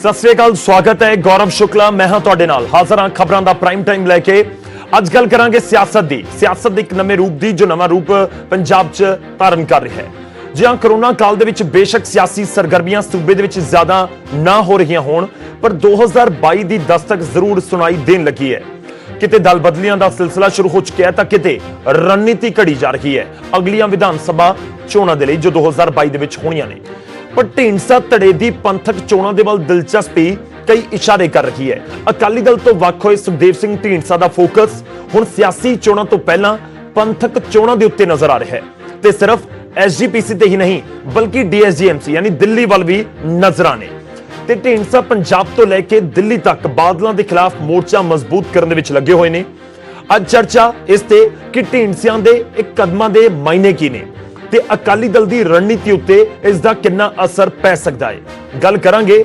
सत श्री अकाल, स्वागत है। गौरव शुक्ला मैं हां तुहाडे नाल हाज़र हां खबरां दा प्राइम टाइम लैके। अज गल करांगे सियासत दी एक नवे रूप दी जो नवा रूप पंजाब च धारण कर रहा है। जी हां, कोरोना काल दे विच बेशक सियासी सरगर्मियां सूबे दे विच ज्यादा ना हो रही होण, पर 2022 दी दस्तक जरूर सुनाई देन लगी है। किते दल बदलियां दा सिलसिला शुरू हो चुका है तो किते रणनीति घड़ी जा रही है अगलियां विधान सभा चोणां दे लई जो 2022 दे विच होणीआं ने। पर ढींडसा धड़े दी पंथक चोणां दे वल दिलचस्पी कई इशारे कर रही है। अकाली दल तो वख होए सुखदेव सिंह ढींडसा दा फोकस हुण सियासी चोणां तो पहला पंथक चोणां दे उत्ते नजर आ रहा है ते सिर्फ एसजीपीसी ते ही नहीं बल्कि डीएसजीएमसी यानी दिल्ली वल भी नजर आने ते ढींडसा पंजाब तो लैके दिल्ली तक बादलों के खिलाफ मोर्चा मजबूत करने विच लगे हुए ने। अज चर्चा इस ते कि ढींडसियां दे एक कदमां दे मायने की ने ते अकाली दल दी रणनीति उत्ते इसदा कितना असर पै सकदा है। गल करांगे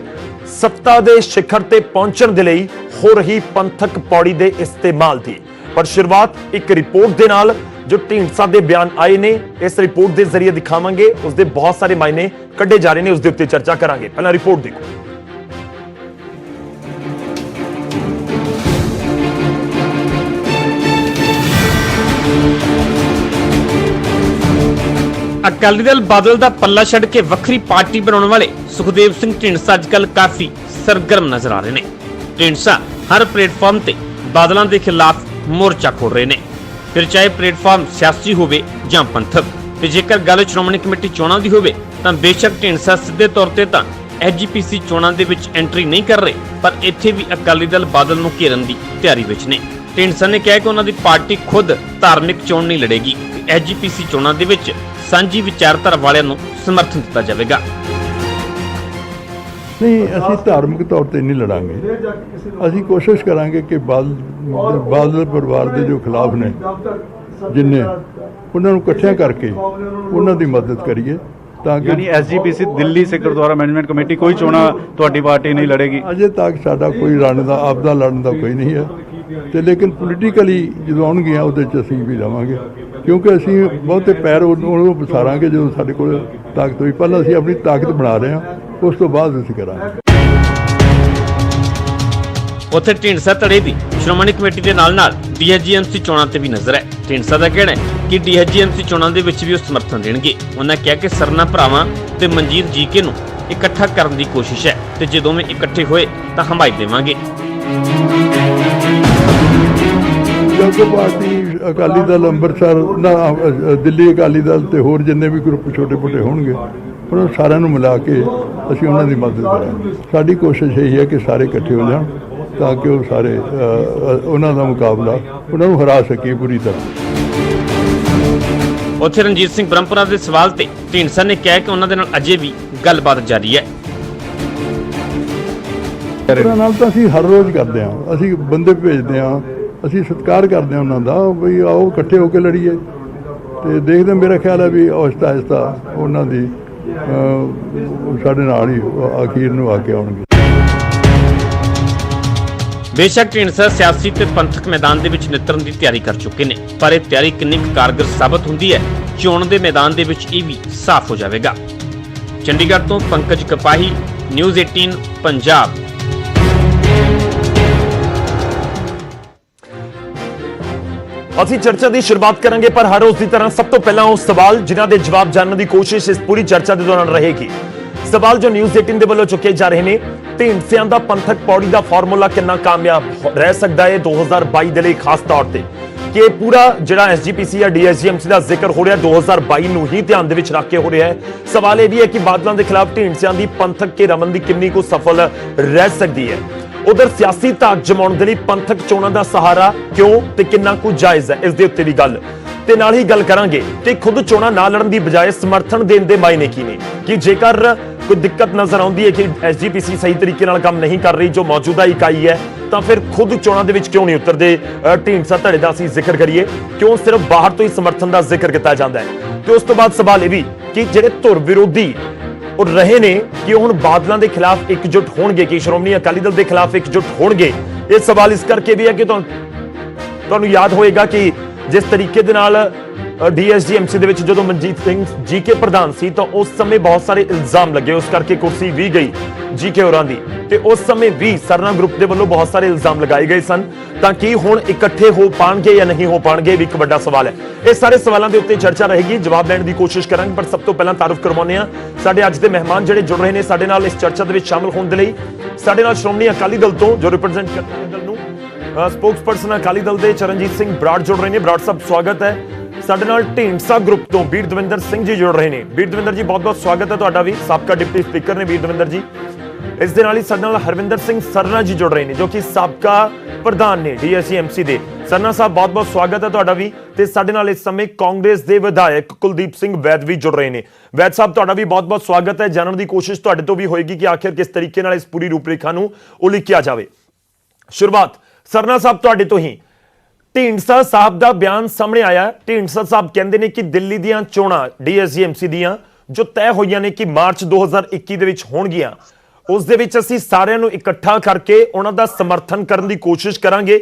सत्ता दे शिखर ते पहुंचण दे लई हो रही पंथक पौड़ी दे इस्तेमाल दी। पर शुरुआत एक रिपोर्ट दे नाल जो ढींडसा दे बयान आए ने इस रिपोर्ट दे जरिए दिखावांगे। उसदे बहुत सारे मायने कड्ढे जा रहे ने, उसदे उत्ते चर्चा करांगे। पहला रिपोर्ट देखो। अकाली दल बादल दा पल्ला छड़ के वक्री पार्टी बनाने वाले सुखदेव सिंह ढींडसा अजकल काफी सरगर्म नजर आ रहे ने। ढींडसा हर प्लेटफॉर्म ते बादलों के खिलाफ मोर्चा खोल रहे ने, फिर चाहे प्लेटफॉर्म सियासी होवे जां पंथक। ते जेकर गल श्रोमणी कमेटी चोणां दी होवे तां बेशक ढींडसा सीधे तौर ते तां एसजीपीसी चोणां दे विच एंट्री नहीं कर रहे, पर इत्थे भी अकाली दल बादल नूं घेरन दी तैयारी विच ने। ढींडसा ने कहा कि उन्हां दी पार्टी खुद धार्मिक चोण नहीं लड़ेगी। एसजीपीसी चोणां दे विच सांझी विचारधारा वालियां नूं समर्थन दिता जाएगा। नहीं, असीं धार्मिक तौर पर नहीं लड़ांगे। असीं कोशिश करांगे कि बादल परिवार के जो खिलाफ ने जिन्हें उन्होंने इकट्ठियां करके उन्हों की मदद करिए ताकि यानी SGPC Delhi Sikh Gurdwara management committee कोई चोणा तुहाडी पार्टी नहीं लड़ेगी। अजे तक साडा कोई रण का आपदा लड़न का कोई नहीं है तो, लेकिन पोलिटिकली जो आउणगियां उहदे च असीं भी लवांगे क्योंकि असीं बहुते पैर उन्होंने पसारांगे जो साडे कोल ताकत होई। पहलां असीं अपनी ताकत बना रहे हैं, उस तो बाद असीं करांगे। उत्थे ढींडसा धड़े दी श्रोमणी कमेटी के नाल डीएसजीएमसी चोणां ते भी नजर है। ढींडसा का कहना है कि डीएसजीएमसी चोणां दे विच भी वो समर्थन देणगे। उन्होंने कहा कि सरना भरावां ते मंजीर जीके नूं इकट्ठा करन दी कोशिश है ते जे दोवें इकट्ठे होए तां हमायत देवांगे। जब पार्टी अकाली दल अंमृतसर ना दिल्ली अकाली दल ते होर जिन्ने भी ग्रुप छोटे मोटे होणगे उन्होंने सारिਆਂ ਨੂੰ मिला के असीं उन्हां दी मदद करांगे। साडी कोशिश यही है कि सारे इकट्ठे हो जाण ताकि वो सारे उन्हां दा मुकाबला उन्हां नूं हरा सके पूरी तरह। उत्थे रणजीत सिंह ब्रह्मपुरा के सवाल ते ढींडसा ने कहा कि उन्हां दे नाल अजे भी गलबात जारी है। नाल तां असीं हर रोज़ करदे हां, असीं बंदे भेजदे हां, असीं सत्कार करते हैं उन्हों का बई आओ इकट्ठे होकर लड़ीए तो देखते। मेरा ख्याल है भी आहिस्ता आहिस्ता उन्होंने साढ़े नाल ही आखिर नूं आके आउणगे। बेशक ढींडसा सियासी ते पंथक मैदान दे विच नितरन की तैयारी कर चुके हैं, पर यह तैयारी कितनी कारगर साबित होंदी है चोण दे मैदान दे विच ये भी साफ हो जाएगा। चंडीगढ़ तो पंकज कपाही, न्यूज़ 18 पंजाब। ਅਸੀਂ ਚਰਚਾ ਦੀ ਸ਼ੁਰੂਆਤ ਕਰਾਂਗੇ, ਪਰ ਹਰ ਰੋਜ਼ ਦੀ ਤਰ੍ਹਾਂ ਸਭ ਤੋਂ ਪਹਿਲਾਂ ਉਹ ਸਵਾਲ ਜਿਨ੍ਹਾਂ ਦੇ ਜਵਾਬ ਜਾਣਨ ਦੀ ਕੋਸ਼ਿਸ਼ ਇਸ ਪੂਰੀ ਚਰਚਾ ਦੇ ਦੌਰਾਨ ਰਹੇਗੀ। ਸਵਾਲ ਜੋ ਨਿਊਜ਼ 18 ਦੇ ਵੱਲੋਂ ਚੁੱਕੇ ਜਾ ਰਹੇ ਨੇ, ਢੀਂਡਸਿਆਂ ਦਾ ਪੰਥਕ ਪੌੜੀ ਦਾ ਫਾਰਮੂਲਾ ਕਿੰਨਾ ਕਾਮਯਾਬ ਰਹਿ ਸਕਦਾ ਹੈ 2022 ਦੇ ਲਈ, ਖਾਸ ਤੌਰ ਤੇ ਕਿ ਪੂਰਾ ਜਿਹੜਾ ਐਸਜੀਪੀਸੀ ਜਾਂ ਡੀਐਸਜੀਐਮਸੀ ਦਾ ਜ਼ਿਕਰ ਹੋ ਰਿਹਾ 2022 ਨੂੰ ਹੀ ਧਿਆਨ ਦੇ ਵਿੱਚ ਰੱਖ ਕੇ ਹੋ ਰਿਹਾ ਹੈ। ਸਵਾਲ ਇਹ ਵੀ ਹੈ ਕਿ ਬਾਦਲਾਂ ਦੇ ਖਿਲਾਫ ਢੀਂਡਸਿਆਂ ਦੀ ਪੰਥਕ ਘੇਰਾਬੰਦੀ ਕਿੰਨੀ ਕੁ ਸਫਲ ਰਹਿ ਸਕਦੀ ਹੈ। उधर सियासी धाक जमाउण दे लई पंथक चोणां दा सहारा क्यों ते किन्ना कुछ जायज़ है, इस दे उत्ते भी गल ते नाल ही गल करांगे कि खुद चोणां ना लड़न दी बजाय समर्थन देण दे मायने की ने कि जेकर कोई दिक्कत नजर आउंदी है कि एसजीपीसी सही तरीके नाल काम नहीं कर रही जो मौजूदा इकाई है, तो फिर खुद चोणां दे विच क्यों नहीं उतरदे। ढींडसा धड़े दा असीं जिक्र करिए क्यों सिर्फ बाहर तो ही समर्थन का जिक्र किया जाता है। तो उस तो बाद सवाल यह भी कि जिहड़े धुर विरोधी और रहे ने कि हुण बादलों के खिलाफ एकजुट होणगे कि श्रोमणी अकाली दल के खिलाफ एकजुट होणगे। ये सवाल इस करके भी है कि तुहानूं याद होएगा कि जिस तरीके दे नाल ਡੀਐਸਜੀਐਮਸੀ ਦੇ ਵਿੱਚ ਜਦੋਂ ਮਨਜੀਤ ਸਿੰਘ ਜੀਕੇ ਪ੍ਰਧਾਨ ਸੀ ਤਾਂ ਉਸ ਸਮੇਂ ਬਹੁਤ ਸਾਰੇ ਇਲਜ਼ਾਮ ਲੱਗੇ, ਉਸ ਕਰਕੇ ਕੁਰਸੀ ਵੀ ਗਈ ਜੀਕੇ ਹੋਰਾਂ ਦੀ, ਤੇ ਉਸ ਸਮੇਂ ਵੀ ਸਰਨਾ ਗਰੁੱਪ ਦੇ ਵੱਲੋਂ ਬਹੁਤ ਸਾਰੇ ਇਲਜ਼ਾਮ ਲਗਾਏ ਗਏ ਸਨ। ਤਾਂ ਕੀ ਹੁਣ ਇਕੱਠੇ ਹੋ ਪਾਣਗੇ ਜਾਂ ਨਹੀਂ ਹੋ ਪਾਣਗੇ, ਵੀ ਇੱਕ ਵੱਡਾ ਸਵਾਲ ਹੈ। ਇਹ ਸਾਰੇ ਸਵਾਲਾਂ ਦੇ ਉੱਤੇ ਚਰਚਾ ਰਹੇਗੀ, ਜਵਾਬ ਦੇਣ ਦੀ ਕੋਸ਼ਿਸ਼ ਕਰਾਂਗੇ, ਪਰ ਸਭ ਤੋਂ ਪਹਿਲਾਂ ਤਾਰਫ ਕਰਵਾਉਂਦੇ ਹਾਂ ਸਾਡੇ ਅੱਜ ਦੇ ਮਹਿਮਾਨ ਜਿਹੜੇ ਜੁੜ ਰਹੇ ਨੇ ਸਾਡੇ ਨਾਲ ਇਸ ਚਰਚਾ ਦੇ ਵਿੱਚ ਸ਼ਾਮਲ ਹੋਣ ਦੇ ਲਈ। ਸਾਡੇ ਨਾਲ ਸ਼੍ਰੋਮਣੀ ਅਕਾਲੀ ਦਲ ਤੋਂ ਜੋ ਰਿਪਰੈਜ਼ੈਂਟ ਕਰਦੇ ਨੇ ਦਲ ਨੂੰ, ਸਪੋਕਸਪਰਸਨ ਅਕਾਲੀ ਦਲ ਦੇ ਚਰਨਜੀਤ ਸਿੰਘ ਬਰਾੜ ਜੁੜ ਰਹੇ ਨੇ। ਬਰਾੜ ਸਾਹਿਬ ਸਵਾਗਤ ਹੈ। ਸਾਡੇ ਨਾਲ ਢੀਂਡਸਾ ਗਰੁੱਪ ਤੋਂ ਵੀਰ ਦਵਿੰਦਰ ਸਿੰਘ ਜੀ ਜੁੜ ਰਹੇ ਨੇ। ਵੀਰ ਦਵਿੰਦਰ ਜੀ ਬਹੁਤ ਬਹੁਤ ਸਵਾਗਤ ਹੈ ਤੁਹਾਡਾ ਵੀ, ਸਾਬਕਾ ਡਿਪਟੀ ਸਪੀਕਰ ਨੇ ਵੀਰ ਦਵਿੰਦਰ ਜੀ। ਇਸ ਦੇ ਨਾਲ ਹੀ ਸਾਡੇ ਨਾਲ ਹਰਵਿੰਦਰ ਸਿੰਘ ਸਰਨਾ ਜੀ ਜੁੜ ਰਹੇ ਨੇ ਜੋ ਕਿ ਸਾਬਕਾ ਪ੍ਰਧਾਨ ਨੇ ਡੀਐਸਜੀਐਮਸੀ ਦੇ। ਸਰਨਾ ਸਾਹਿਬ ਬਹੁਤ ਬਹੁਤ ਸਵਾਗਤ ਹੈ ਤੁਹਾਡਾ ਵੀ। ਤੇ ਸਾਡੇ ਨਾਲ ਇਸ ਸਮੇਂ ਕਾਂਗਰਸ ਦੇ ਵਿਧਾਇਕ ਕੁਲਦੀਪ ਸਿੰਘ ਵੈਦ ਵੀ ਜੁੜ ਰਹੇ ਨੇ। ਵੈਦ ਸਾਹਿਬ ਤੁਹਾਡਾ ਵੀ ਬਹੁਤ ਬਹੁਤ ਸਵਾਗਤ ਹੈ। ਜਾਣਨ ਦੀ ਕੋਸ਼ਿਸ਼ ਤੁਹਾਡੇ ਤੋਂ ਵੀ ਹੋਏਗੀ ਕਿ ਆਖਿਰ ਕਿਸ ਤਰੀਕੇ ਨਾਲ ਇਸ ਪੂਰੀ ਰੂਪਰੇਖਾ ਨੂੰ ਉਲੀਕਿਆ ਜਾਵੇ। ਸ਼ੁਰੂਆਤ ਸਰਨਾ ਸਾਹਿਬ ਤੁਹਾਡੇ ਤੋਂ ਹੀ। ਢੀਂਡਸਾ ਸਾਹਿਬ ਦਾ ਬਿਆਨ ਸਾਹਮਣੇ ਆਇਆ। ਢੀਂਡਸਾ ਸਾਹਿਬ ਕਹਿੰਦੇ ਨੇ ਕਿ ਦਿੱਲੀ ਦੀਆਂ ਚੋਣਾਂ ਡੀਐਸਜੀਐਮਸੀ ਦੀਆਂ ਜੋ ਤੈਅ ਹੋਈਆਂ ਨੇ ਕਿ ਮਾਰਚ 2021 ਦੇ ਵਿੱਚ ਹੋਣਗੀਆਂ, ਉਸ ਦੇ ਵਿੱਚ ਅਸੀਂ ਸਾਰਿਆਂ ਨੂੰ ਇਕੱਠਾ ਕਰਕੇ ਉਹਨਾਂ ਦਾ ਸਮਰਥਨ ਕਰਨ ਦੀ ਕੋਸ਼ਿਸ਼ ਕਰਾਂਗੇ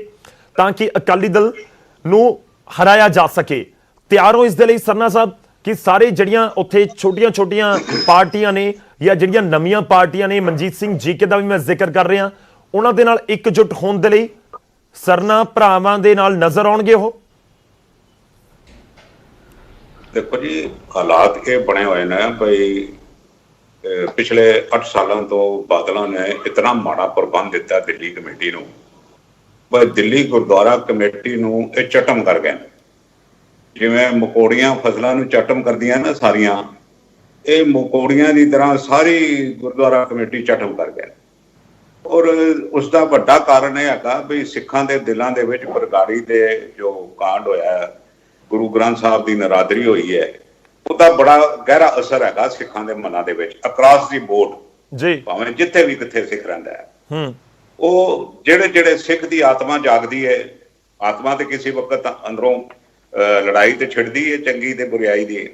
ਤਾਂ ਕਿ ਅਕਾਲੀ ਦਲ ਨੂੰ ਹਰਾਇਆ ਜਾ ਸਕੇ। ਤਿਆਰ ਹੋ ਇਸ ਦੇ ਲਈ ਸਰਨਾ ਸਾਹਿਬ ਕਿ ਸਾਰੇ ਜਿਹੜੀਆਂ ਉੱਥੇ ਛੋਟੀਆਂ-ਛੋਟੀਆਂ ਪਾਰਟੀਆਂ ਨੇ ਜਾਂ ਜਿਹੜੀਆਂ ਨਵੀਆਂ ਪਾਰਟੀਆਂ ਨੇ, ਮਨਜੀਤ ਸਿੰਘ ਜੀਕੇ ਦਾ ਵੀ ਮੈਂ ਜ਼ਿਕਰ ਕਰ ਰਿਹਾ, ਉਹਨਾਂ ਦੇ ਨਾਲ ਇਕਜੁੱਟ ਹੋਣ ਦੇ ਲਈ ਸਰਨਾ ਭਰਾਵਾਂ ਦੇ ਨਾਲ ਨਜ਼ਰ ਆਉਣਗੇ ਉਹ? ਦੇਖੋ ਜੀ, ਹਾਲਾਤ ਇਹ ਬਣੇ ਹੋਏ ਨੇ ਬਈ ਪਿਛਲੇ 8 ਸਾਲਾਂ ਤੋਂ ਬਾਦਲਾਂ ਨੇ ਇਤਨਾ ਮਾੜਾ ਪ੍ਰਬੰਧ ਦਿੱਤਾ ਦਿੱਲੀ ਕਮੇਟੀ ਨੂੰ, ਬਈ ਦਿੱਲੀ ਗੁਰਦੁਆਰਾ ਕਮੇਟੀ ਨੂੰ ਇਹ ਚਟਮ ਕਰ ਗਏ। ਜਿਵੇਂ ਮਕੌੜੀਆਂ ਫਸਲਾਂ ਨੂੰ ਚਟਮ ਕਰਦੀਆਂ ਨਾ ਸਾਰੀਆਂ, ਇਹ ਮਕੌੜੀਆਂ ਦੀ ਤਰ੍ਹਾਂ ਸਾਰੀ ਗੁਰਦੁਆਰਾ ਕਮੇਟੀ ਚਟਮ ਕਰ ਗਏ। ਔਰ ਉਸ ਦਾ ਵੱਡਾ ਕਾਰਨ ਇਹ ਹੈਗਾ ਵੀ ਸਿੱਖਾਂ ਦੇ ਦਿਲਾਂ ਦੇ ਵਿੱਚ ਬਰਗਾੜੀ ਦੇ ਜੋ ਕਾਂਡ ਹੋਇਆ, ਗੁਰੂ ਗ੍ਰੰਥ ਸਾਹਿਬ ਦੀ ਨਰਾਦਰੀ ਹੋਈ ਹੈ, ਉਹਦਾ ਬੜਾ ਗਹਿਰਾ ਅਸਰ ਹੈਗਾ ਸਿੱਖਾਂ ਦੇ ਮਨਾਂ ਦੇ ਵਿੱਚ ਅਕ੍ਰਾਸ ਦੀ ਬੋਰਡ ਜੀ, ਭਾਵੇਂ ਜਿੱਥੇ ਵੀ ਕਿੱਥੇ ਸਿੱਖ ਰਹਿੰਦਾ ਹੈ। ਉਹ ਜਿਹੜੇ ਸਿੱਖ ਦੀ ਆਤਮਾ ਜਾਗਦੀ ਹੈ, ਆਤਮਾ ਤੇ ਕਿਸੇ ਵਕਤ ਅੰਦਰੋਂ ਲੜਾਈ ਤੇ ਛਿੜਦੀ ਹੈ ਚੰਗੀ ਤੇ ਬੁਰਾਈ ਦੀ,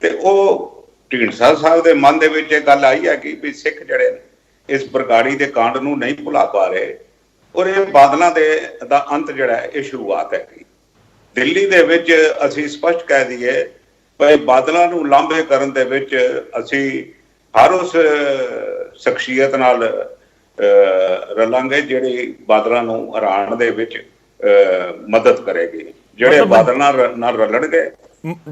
ਤੇ ਉਹ ਢੀਂਡਸਾ ਸਾਹਿਬ ਦੇ ਮਨ ਦੇ ਵਿੱਚ ਇਹ ਗੱਲ ਆਈ ਹੈ ਕਿ ਵੀ ਸਿੱਖ ਜਿਹੜੇ ਨੇ ਇਸ ਬਰਗਾੜੀ ਦੇ ਕਾਂਡ ਨੂੰ ਨਹੀਂ ਭੁਲਾ ਪਾ ਰਹੇ। ਔਰ ਇਹ ਬਾਦਲਾਂ ਦੇ ਦਾ ਅੰਤ ਜਿਹੜਾ ਹੈ ਇਹ ਸ਼ੁਰੂਆਤ ਹੈ। ਦਿੱਲੀ ਦੇ ਵਿੱਚ ਅਸੀਂ ਸਪਸ਼ਟ ਕਹਿ ਦਈਏ ਪਰ ਬਾਦਲਾਂ ਨੂੰ ਲਾਂਭੇ ਕਰਨ ਦੇ ਵਿੱਚ ਅਸੀਂ ਹਰ ਉਸ ਸ਼ਖਸੀਅਤ ਨਾਲ ਰਲਾਂਗੇ ਜਿਹੜੀ ਬਾਦਲਾਂ ਨੂੰ ਹਰਾਉਣ ਦੇ ਵਿੱਚ ਮਦਦ ਕਰੇਗੀ। ਜਿਹੜੇ ਬਾਦਲਾਂ ਨਾਲ ਰਲਣਗੇ,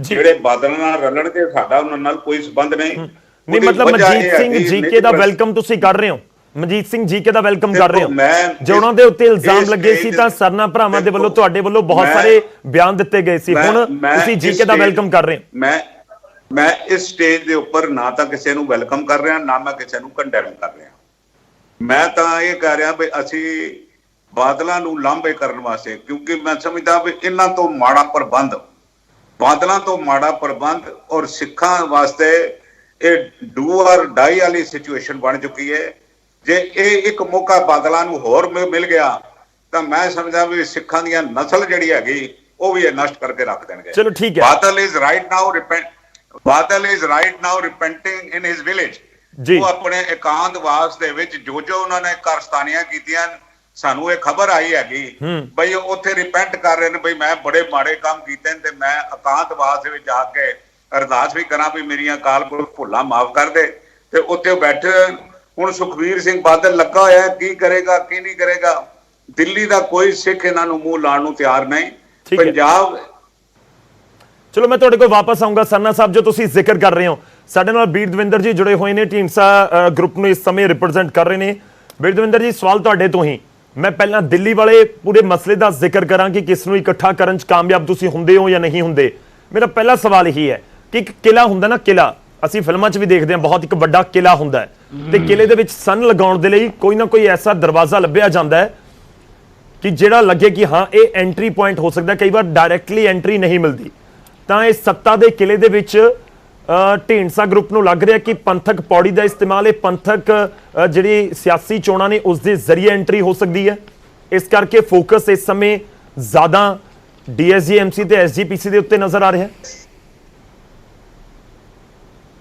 ਜਿਹੜੇ ਬਾਦਲਾਂ ਨਾਲ ਰਲਣਗੇ, ਸਾਡਾ ਉਹਨਾਂ ਨਾਲ ਕੋਈ ਸੰਬੰਧ ਨਹੀਂ। ਨਹੀਂ ਮਤਲਬ ਮਨਜੀਤ ਸਿੰਘ ਜੀਕੇ ਦਾ ਵੈਲਕਮ ਤੁਸੀਂ ਕਰ ਰਹੇ ਹੋ? ਮਨਜੀਤ ਸਿੰਘ ਜੀਕੇ ਦਾ ਵੈਲਕਮ ਕਰ ਰਹੇ ਹੋ? ਜੋ ਉਹਨਾਂ ਦੇ ਉੱਤੇ ਇਲਜ਼ਾਮ ਲੱਗੇ ਸੀ ਤਾਂ ਸਰਨਾ ਭਰਾਵਾਂ ਦੇ ਵੱਲੋਂ ਤੁਹਾਡੇ ਵੱਲੋਂ ਬਹੁਤ ਸਾਰੇ ਬਿਆਨ ਦਿੱਤੇ ਗਏ ਸੀ, ਹੁਣ ਤੁਸੀਂ ਜੀਕੇ ਦਾ ਵੈਲਕਮ ਕਰ ਰਹੇ ਹੋ? ਮੈਂ ਇਸ ਸਟੇਜ ਦੇ ਉੱਪਰ ਨਾ ਤਾਂ ਕਿਸੇ ਨੂੰ ਵੈਲਕਮ ਕਰ ਰਿਹਾ, ਨਾ ਮੈਂ ਕਿਸੇ ਨੂੰ ਕੰਡੈਮ ਕਰ ਰਿਹਾ। ਮੈਂ ਤਾਂ ਇਹ ਕਹਿ ਰਿਹਾ ਵੀ ਅਸੀਂ ਬਾਦਲਾਂ ਨੂੰ ਲਾਂਭੇ ਕਰਨ ਵਾਸਤੇ, ਕਿਉਂਕਿ ਮੈਂ ਸਮਝਦਾ ਵੀ ਇਹਨਾਂ ਤੋਂ ਮਾੜਾ ਪ੍ਰਬੰਧ, ਬਾਦਲਾਂ ਤੋਂ ਮਾੜਾ ਪ੍ਰਬੰਧ ਔਰ ਸਿੱਖਾਂ ਵਾਸਤੇ ਇਹ ਡੂ ਔਰ ਡਾਈ ਵਾਲੀ ਸਿਚੁਏਸ਼ਨ ਬਣ ਚੁੱਕੀ ਹੈ। ਜੇ ਇਹ ਇੱਕ ਮੌਕਾ ਬਾਦਲਾਂ ਨੂੰ ਹੋਰ ਮਿਲ ਗਿਆ ਤਾਂ ਮੈਂ ਸਮਝਦਾ ਵੀ ਸਿੱਖਾਂ ਦੀਆਂ ਨਸਲ ਜਿਹੜੀ ਹੈਗੀ ਉਹ ਵੀ ਇਹ ਨਸ਼ਟ ਕਰਕੇ ਰੱਖ ਦੇਣਗੇ। ਚਲੋ ਠੀਕ ਹੈ। Badal is right now repenting in his village. ਉਹ ਆਪਣੇ ਇਕਾਂਤਵਾਸ ਦੇ ਵਿੱਚ ਜੋ ਉਹਨਾਂ ਨੇ ਕਾਰਸਤਾਨੀਆਂ ਕੀਤੀਆਂ, ਸਾਨੂੰ ਇਹ ਖਬਰ ਆਈ ਹੈਗੀ ਬਈ ਉੱਥੇ ਰਿਪੈਂਟ ਕਰ ਰਹੇ ਨੇ ਬਈ ਮੈਂ ਬੜੇ ਮਾੜੇ ਕੰਮ ਕੀਤੇ ਨੇ ਤੇ ਮੈਂ ਇਕਾਂਤਵਾਸ ਦੇ ਵਿੱਚ ਆ ਕੇ ਅਰਦਾਸ ਵੀ ਕਰਾਂ ਵੀ ਮੇਰੀਆਂ ਅਕਾਲ ਪੁਰਖ ਭੁੱਲਾਂ ਮਾਫ ਕਰ ਦੇ। ਤੇ ਉੱਥੇ ਬੈਠੇ ਹੁਣ ਸੁਖਬੀਰ ਸਿੰਘ ਬਾਦਲ ਲੱਗਾ ਹੋਇਆ, ਕੀ ਕਰੇਗਾ ਕੀ ਨਹੀਂ ਕਰੇਗਾ। ਦਿੱਲੀ ਦਾ ਕੋਈ ਸਿੱਖ ਇਹਨਾਂ ਨੂੰ ਮੂੰਹ ਲਾਉਣ ਨੂੰ ਤਿਆਰ ਨਹੀਂ। ਪੰਜਾਬ ਚਲੋ ਮੈਂ ਤੁਹਾਡੇ ਕੋਲ ਵਾਪਸ ਆਉਂਗਾ ਸਰਨਾ ਸਾਹਿਬ, ਜੋ ਤੁਸੀਂ ਜ਼ਿਕਰ ਕਰ ਰਹੇ ਹੋ। ਸਾਡੇ ਨਾਲ ਵੀਰ ਦਵਿੰਦਰ ਜੀ ਜੁੜੇ ਹੋਏ ਨੇ, ਢੀਂਡਸਾ ਗਰੁੱਪ ਨੂੰ ਇਸ ਸਮੇਂ ਰਿਪਰੈਜ਼ੈਂਟ ਕਰ ਰਹੇ ਨੇ। ਵੀਰ ਦਵਿੰਦਰ ਜੀ, ਸਵਾਲ ਤੁਹਾਡੇ ਤੋਂ ਹੀ। ਮੈਂ ਪਹਿਲਾਂ ਦਿੱਲੀ ਵਾਲੇ ਪੂਰੇ ਮਸਲੇ ਦਾ ਜ਼ਿਕਰ ਕਰਾਂ ਕਿ ਕਿਸ ਨੂੰ ਇਕੱਠਾ ਕਰਨ 'ਚ ਕਾਮਯਾਬ ਤੁਸੀਂ ਹੁੰਦੇ ਹੋ ਜਾਂ ਨਹੀਂ ਹੁੰਦੇ। ਮੇਰਾ ਪਹਿਲਾ ਸਵਾਲ ਇਹੀ ਹੈ ਕਿ ਇੱਕ ਕਿਲਾ ਹੁੰਦਾ ਨਾ, ਕਿਲਾ ਅਸੀਂ ਫਿਲਮਾਂ 'ਚ ਵੀ ਦੇਖਦੇ ਹਾਂ, ਬਹੁਤ ਇੱਕ ਵੱਡਾ ਕਿਲਾ ਹੁੰਦਾ ਹੈ ਤੇ ਕਿਲੇ ਦੇ ਵਿੱਚ ਸੰਨ ਲਗਾਉਣ ਦੇ ਲਈ ਕੋਈ ਨਾ ਕੋਈ ਐਸਾ ਦਰਵਾਜ਼ਾ ਲੱਭਿਆ ਜਾਂਦਾ ਹੈ ਕਿ ਜਿਹੜਾ ਲੱਗੇ ਕਿ ਹਾਂ ਇਹ ਐਂਟਰੀ ਪੁਆਇੰਟ ਹੋ ਸਕਦਾ। ਕਈ ਵਾਰ ਡਾਇਰੈਕਟਲੀ ਐਂਟਰੀ ਨਹੀਂ ਮਿਲਦੀ। ਤਾਂ ਇਹ ਸੱਤਾ ਦੇ ਕਿਲੇ ਦੇ ਵਿੱਚ ਢੀਂਡਸਾ ਗਰੁੱਪ ਨੂੰ ਲੱਗ ਰਿਹਾ ਕਿ ਪੰਥਕ ਪੌੜੀ ਦਾ ਇਸਤੇਮਾਲ, ਇਹ ਪੰਥਕ ਜਿਹੜੀ ਸਿਆਸੀ ਚੋਣਾਂ ਨੇ ਉਸ ਦੇ ਜ਼ਰੀਏ ਐਂਟਰੀ ਹੋ ਸਕਦੀ ਹੈ। ਇਸ ਕਰਕੇ ਫੋਕਸ ਇਸ ਸਮੇਂ ਜ਼ਿਆਦਾ ਡੀਐਸਜੀਐਮਸੀ ਤੇ ਐਸਜੀਪੀਸੀ ਦੇ ਉੱਤੇ ਨਜ਼ਰ ਆ ਰਿਹਾ ਹੈ।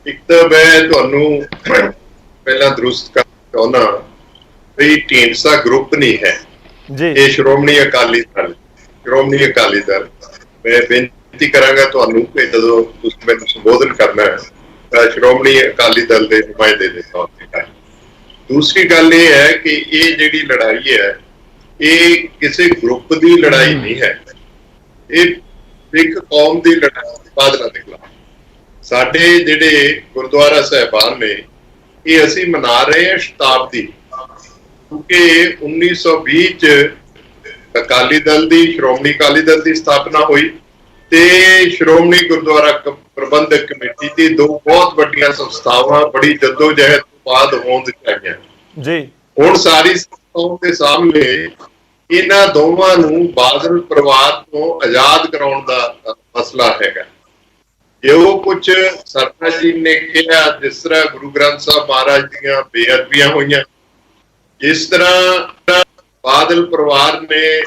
ਇੱਕ ਤਾਂ ਮੈਂ ਤੁਹਾਨੂੰ ਪਹਿਲਾਂ ਦਰੁਸਤ ਕਰਨਾ ਚਾਹੁੰਦਾ ਵੀ ਢੀਂਡਸਾ ਗਰੁੱਪ ਨਹੀਂ ਹੈ ਜੀ, ਇਹ ਸ਼੍ਰੋਮਣੀ ਅਕਾਲੀ ਦਲ। ਮੈਂ ਬੇਨਤੀ ਕਰਾਂਗਾ ਤੁਹਾਨੂੰ ਕਿ ਜਦੋਂ ਤੁਸੀਂ ਮੈਨੂੰ ਸੰਬੋਧਨ ਕਰਨਾ ਹੈ ਤਾਂ ਸ਼੍ਰੋਮਣੀ ਅਕਾਲੀ ਦਲ ਦੇ ਨੁਮਾਇੰਦੇ ਦੇ ਤੌਰ ਤੇ ਕਰਨਾ। ਦੂਸਰੀ ਗੱਲ ਇਹ ਹੈ ਕਿ ਇਹ ਜਿਹੜੀ ਲੜਾਈ ਹੈ ਇਹ ਕਿਸੇ ਗਰੁੱਪ ਦੀ ਲੜਾਈ ਨਹੀਂ ਹੈ, ਇਹ ਇੱਕ ਕੌਮ ਦੀ ਲੜਾਈ ਬਾਦਲਾਂ ਦੇ ਖਿਲਾਫ। ਸਾਡੇ ਜਿਹੜੇ ਗੁਰਦੁਆਰਾ ਸਾਹਿਬਾਨ ਨੇ ਇਹ ਅਸੀਂ ਮਨਾ ਰਹੇ ਹਾਂ ਸ਼ਤਾਬਦੀ, ਕਿਉਂਕਿ 1920 ਚ ਅਕਾਲੀ ਦਲ ਦੀ ਸ਼੍ਰੋਮਣੀ ਅਕਾਲੀ ਦਲ ਦੀ ਸਥਾਪਨਾ ਹੋਈ ਤੇ ਸ਼੍ਰੋਮਣੀ ਗੁਰਦੁਆਰਾ ਪ੍ਰਬੰਧਕ ਕਮੇਟੀ ਦੀ ਦੋ ਬਹੁਤ ਵੱਡੀਆਂ ਸੰਸਥਾਵਾਂ ਬੜੀ ਜੱਦੋਜਹਿਦ ਤੋਂ ਬਾਅਦ ਹੋਂਦ ਚ ਆਈਆਂ ਜੀ। ਹੁਣ ਸਾਰੀ ਕੌਮ ਦੇ ਸਾਹਮਣੇ ਇਹਨਾਂ ਦੋਵਾਂ ਨੂੰ ਬਾਦਲ ਪਰਿਵਾਰ ਤੋਂ ਆਜ਼ਾਦ ਕਰਾਉਣ ਦਾ ਮਸਲਾ ਹੈਗਾ। ਜੋ ਕੁਝ ਸਰਦਾਰ ਜੀ ਨੇ ਕਿਹਾ, ਜਿਸ ਤਰ੍ਹਾਂ ਗੁਰੂ ਗ੍ਰੰਥ ਸਾਹਿਬ ਮਹਾਰਾਜ ਦੀਆਂ ਬੇਅਦਬੀਆਂ ਹੋਈਆਂ, ਜਿਸ ਤਰ੍ਹਾਂ ਬਾਦਲ ਪਰਿਵਾਰ ਨੇ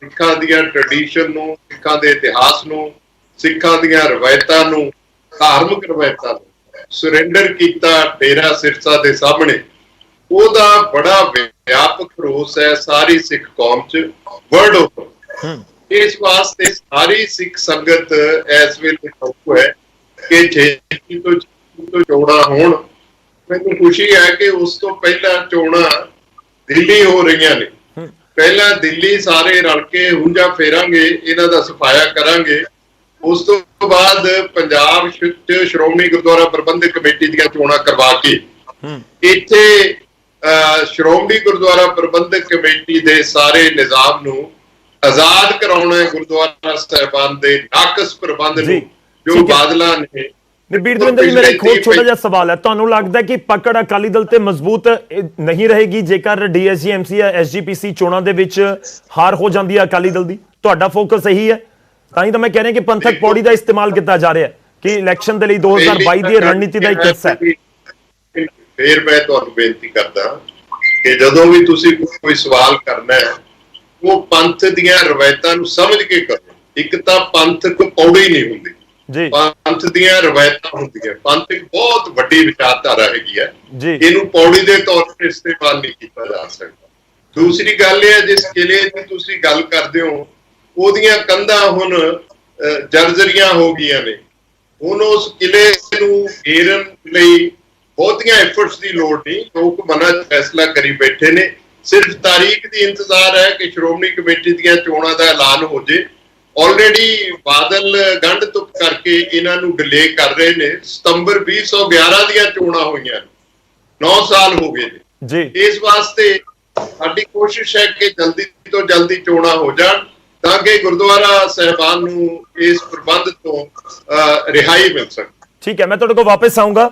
ਸਿੱਖਾਂ ਦੀਆਂ ਟ੍ਰੈਡੀਸ਼ਨ ਨੂੰ, ਸਿੱਖਾਂ ਦੇ ਇਤਿਹਾਸ ਨੂੰ, ਸਿੱਖਾਂ ਦੀਆਂ ਰਵਾਇਤਾਂ ਨੂੰ, ਧਾਰਮਿਕ ਰਵਾਇਤਾਂ ਨੂੰ ਸਰੈਂਡਰ ਕੀਤਾ ਡੇਰਾ ਸਿਰਸਾ ਦੇ ਸਾਹਮਣੇ, ਉਹਦਾ ਬੜਾ ਵਿਆਪਕ ਰੋਸ ਹੈ ਸਾਰੀ ਸਿੱਖ ਕੌਮ ਚ ਵਰਲਡ ਓਵਰ। ਇਸ ਵਾਸਤੇ ਸਾਰੀ ਸਿੱਖ ਸੰਗਤ ਇਸ ਵੇਲੇ ਕਾਬੂ ਹੈ ਕਿ ਛੇਤੀ ਤੋਂ ਚੋਣਾਂ ਹੋਣ। ਮੈਨੂੰ ਖੁਸ਼ੀ ਹੈ ਕਿ ਉਸ ਤੋਂ ਪਹਿਲਾਂ ਚੋਣਾਂ ਦਿੱਲੀ ਹੋ ਰਹੀਆਂ ਨੇ। ਪਹਿਲਾਂ ਦਿੱਲੀ ਸਾਰੇ ਰਲ ਕੇ ਹੁੰਜਾ ਫੇਰਾਂਗੇ, ਇਹਨਾਂ ਦਾ ਸਫਾਇਆ ਕਰਾਂਗੇ। ਉਸ ਤੋਂ ਬਾਅਦ ਪੰਜਾਬ ਚ ਸ਼੍ਰੋਮਣੀ ਗੁਰਦੁਆਰਾ ਪ੍ਰਬੰਧਕ ਕਮੇਟੀ ਦੀਆਂ ਚੋਣਾਂ ਕਰਵਾ ਕੇ ਇੱਥੇ ਸ਼੍ਰੋਮਣੀ ਗੁਰਦੁਆਰਾ ਪ੍ਰਬੰਧਕ ਕਮੇਟੀ ਦੇ ਸਾਰੇ ਨਿਜ਼ਾਮ ਨੂੰ ਆਜ਼ਾਦ ਕਰਾਉਣਾ ਹੈ, ਗੁਰਦੁਆਰਾ ਸਾਹਿਬਾਨ ਦੇ ਨਾਕਸ ਪ੍ਰਬੰਧ ਨੂੰ ਜੋ ਬਾਦਲਾਂ ਨੇ। ਬੀਰ ਦਵਿੰਦਰ ਜੀ, ਮੇਰਾ ਇੱਕ ਹੋਰ ਛੋਟਾ ਜਿਹਾ ਸਵਾਲ ਹੈ, ਤੁਹਾਨੂੰ ਲੱਗਦਾ ਕਿ ਪਕੜ ਅਕਾਲੀ ਦਲ ਤੇ ਮਜ਼ਬੂਤ ਨਹੀਂ ਰਹੇਗੀ ਜੇਕਰ ਡੀਐਸਜੀ ਐਮਸੀ ਜਾਂ ਐਸਜੀਪੀਸੀ ਚੋਣਾਂ ਦੇ ਵਿੱਚ ਹਾਰ ਹੋ ਜਾਂਦੀ ਹੈ ਅਕਾਲੀ ਦਲ ਦੀ? ਤੁਹਾਡਾ ਫੋਕਸ ਇਹੀ ਹੈ? ਤਾਂ ਹੀ ਤਾਂ ਮੈਂ ਕਹਿ ਰਿਹਾ ਕਿ ਪੰਥਕ ਪੌੜੀ ਦਾ ਇਸਤੇਮਾਲ ਕੀਤਾ ਜਾ ਰਿਹਾ ਕਿ ਇਲੈਕਸ਼ਨ ਦੇ ਲਈ 2022 ਦੀ ਰਣਨੀਤੀ ਦਾ ਇੱਕ ਹਿੱਸਾ ਹੈ। ਫਿਰ ਮੈਂ ਤੁਹਾਨੂੰ ਬੇਨਤੀ ਕਰਦਾ ਕਿ ਜਦੋਂ ਵੀ ਤੁਸੀਂ ਕੋਈ ਸਵਾਲ ਕਰਨਾ ਹੈ ਉਹ ਪੰਥ ਦੀਆਂ ਰਵਾਇਤਾਂ ਨੂੰ ਸਮਝ ਕੇ ਕਰੋ। ਇੱਕ ਤਾਂ ਪੰਥਕ ਪੌੜੀ ਨਹੀਂ ਹੁੰਦੀ, ਪੰਥ ਦੀਆਂ ਰਵਾਇਤਾਂ ਹੁੰਦੀਆਂ। ਪੰਥ ਇੱਕ ਬਹੁਤ ਵੱਡੀ ਵਿਚਾਰਧਾਰਾ ਹੈਗੀ ਹੈ, ਇਹਨੂੰ ਪੌੜੀ ਦੇ ਤੌਰ ਤੇ ਇਸਤੇਮਾਲ ਨਹੀਂ ਕੀਤਾ ਜਾ ਸਕਦਾ। ਦੂਸਰੀ ਗੱਲ ਇਹ ਹੈ, ਜਿਸ ਕਿਲੇ ਦੀ ਤੁਸੀਂ ਗੱਲ ਕਰਦੇ ਹੋ ਉਹਦੀਆਂ ਕੰਧਾਂ ਹੁਣ ਜਰਜਰੀਆਂ ਹੋ ਗਈਆਂ ਨੇ। ਹੁਣ ਉਸ ਕਿਲੇ ਨੂੰ ਘੇਰਨ ਲਈ ਬਹੁਤੀਆਂ ਐਫਰਟਸ ਦੀ ਲੋੜ ਨਹੀਂ, ਲੋਕ ਮਨਾਂ 'ਚ ਫੈਸਲਾ ਕਰੀ ਬੈਠੇ ਨੇ। ਸਿਰਫ ਤਾਰੀਖ ਦੀ ਇੰਤਜ਼ਾਰ ਹੈ ਕਿ ਸ਼੍ਰੋਮਣੀ ਕਮੇਟੀ ਦੀਆਂ ਚੋਣਾਂ ਦਾ ਐਲਾਨ ਹੋ ਜੇ। ਆਲਰੇਡੀ ਬਾਦਲ ਗੰਢ ਤੁਕ ਕਰਕੇ ਇਹਨਾਂ ਨੂੰ ਡਿਲੇ ਕਰ ਰਹੇ ਨੇ। ਸਤੰਬਰ 2011 ਦੀਆਂ ਚੋਣਾਂ ਹੋਈਆਂ, 9 ਸਾਲ ਹੋ ਗਏ ਨੇ। ਇਸ ਵਾਸਤੇ ਸਾਡੀ ਕੋਸ਼ਿਸ਼ ਹੈ ਕਿ ਜਲਦੀ ਤੋਂ ਜਲਦੀ ਚੋਣਾਂ ਹੋ ਜਾਣ ਤਾਂ ਕਿ ਗੁਰਦੁਆਰਾ ਸਾਹਿਬਾਨ ਨੂੰ ਇਸ ਪ੍ਰਬੰਧ ਤੋਂ ਰਿਹਾਈ ਮਿਲ ਸਕੇ। ਠੀਕ ਹੈ, ਮੈਂ ਤੁਹਾਡੇ ਕੋਲ ਵਾਪਸ ਆਊਂਗਾ।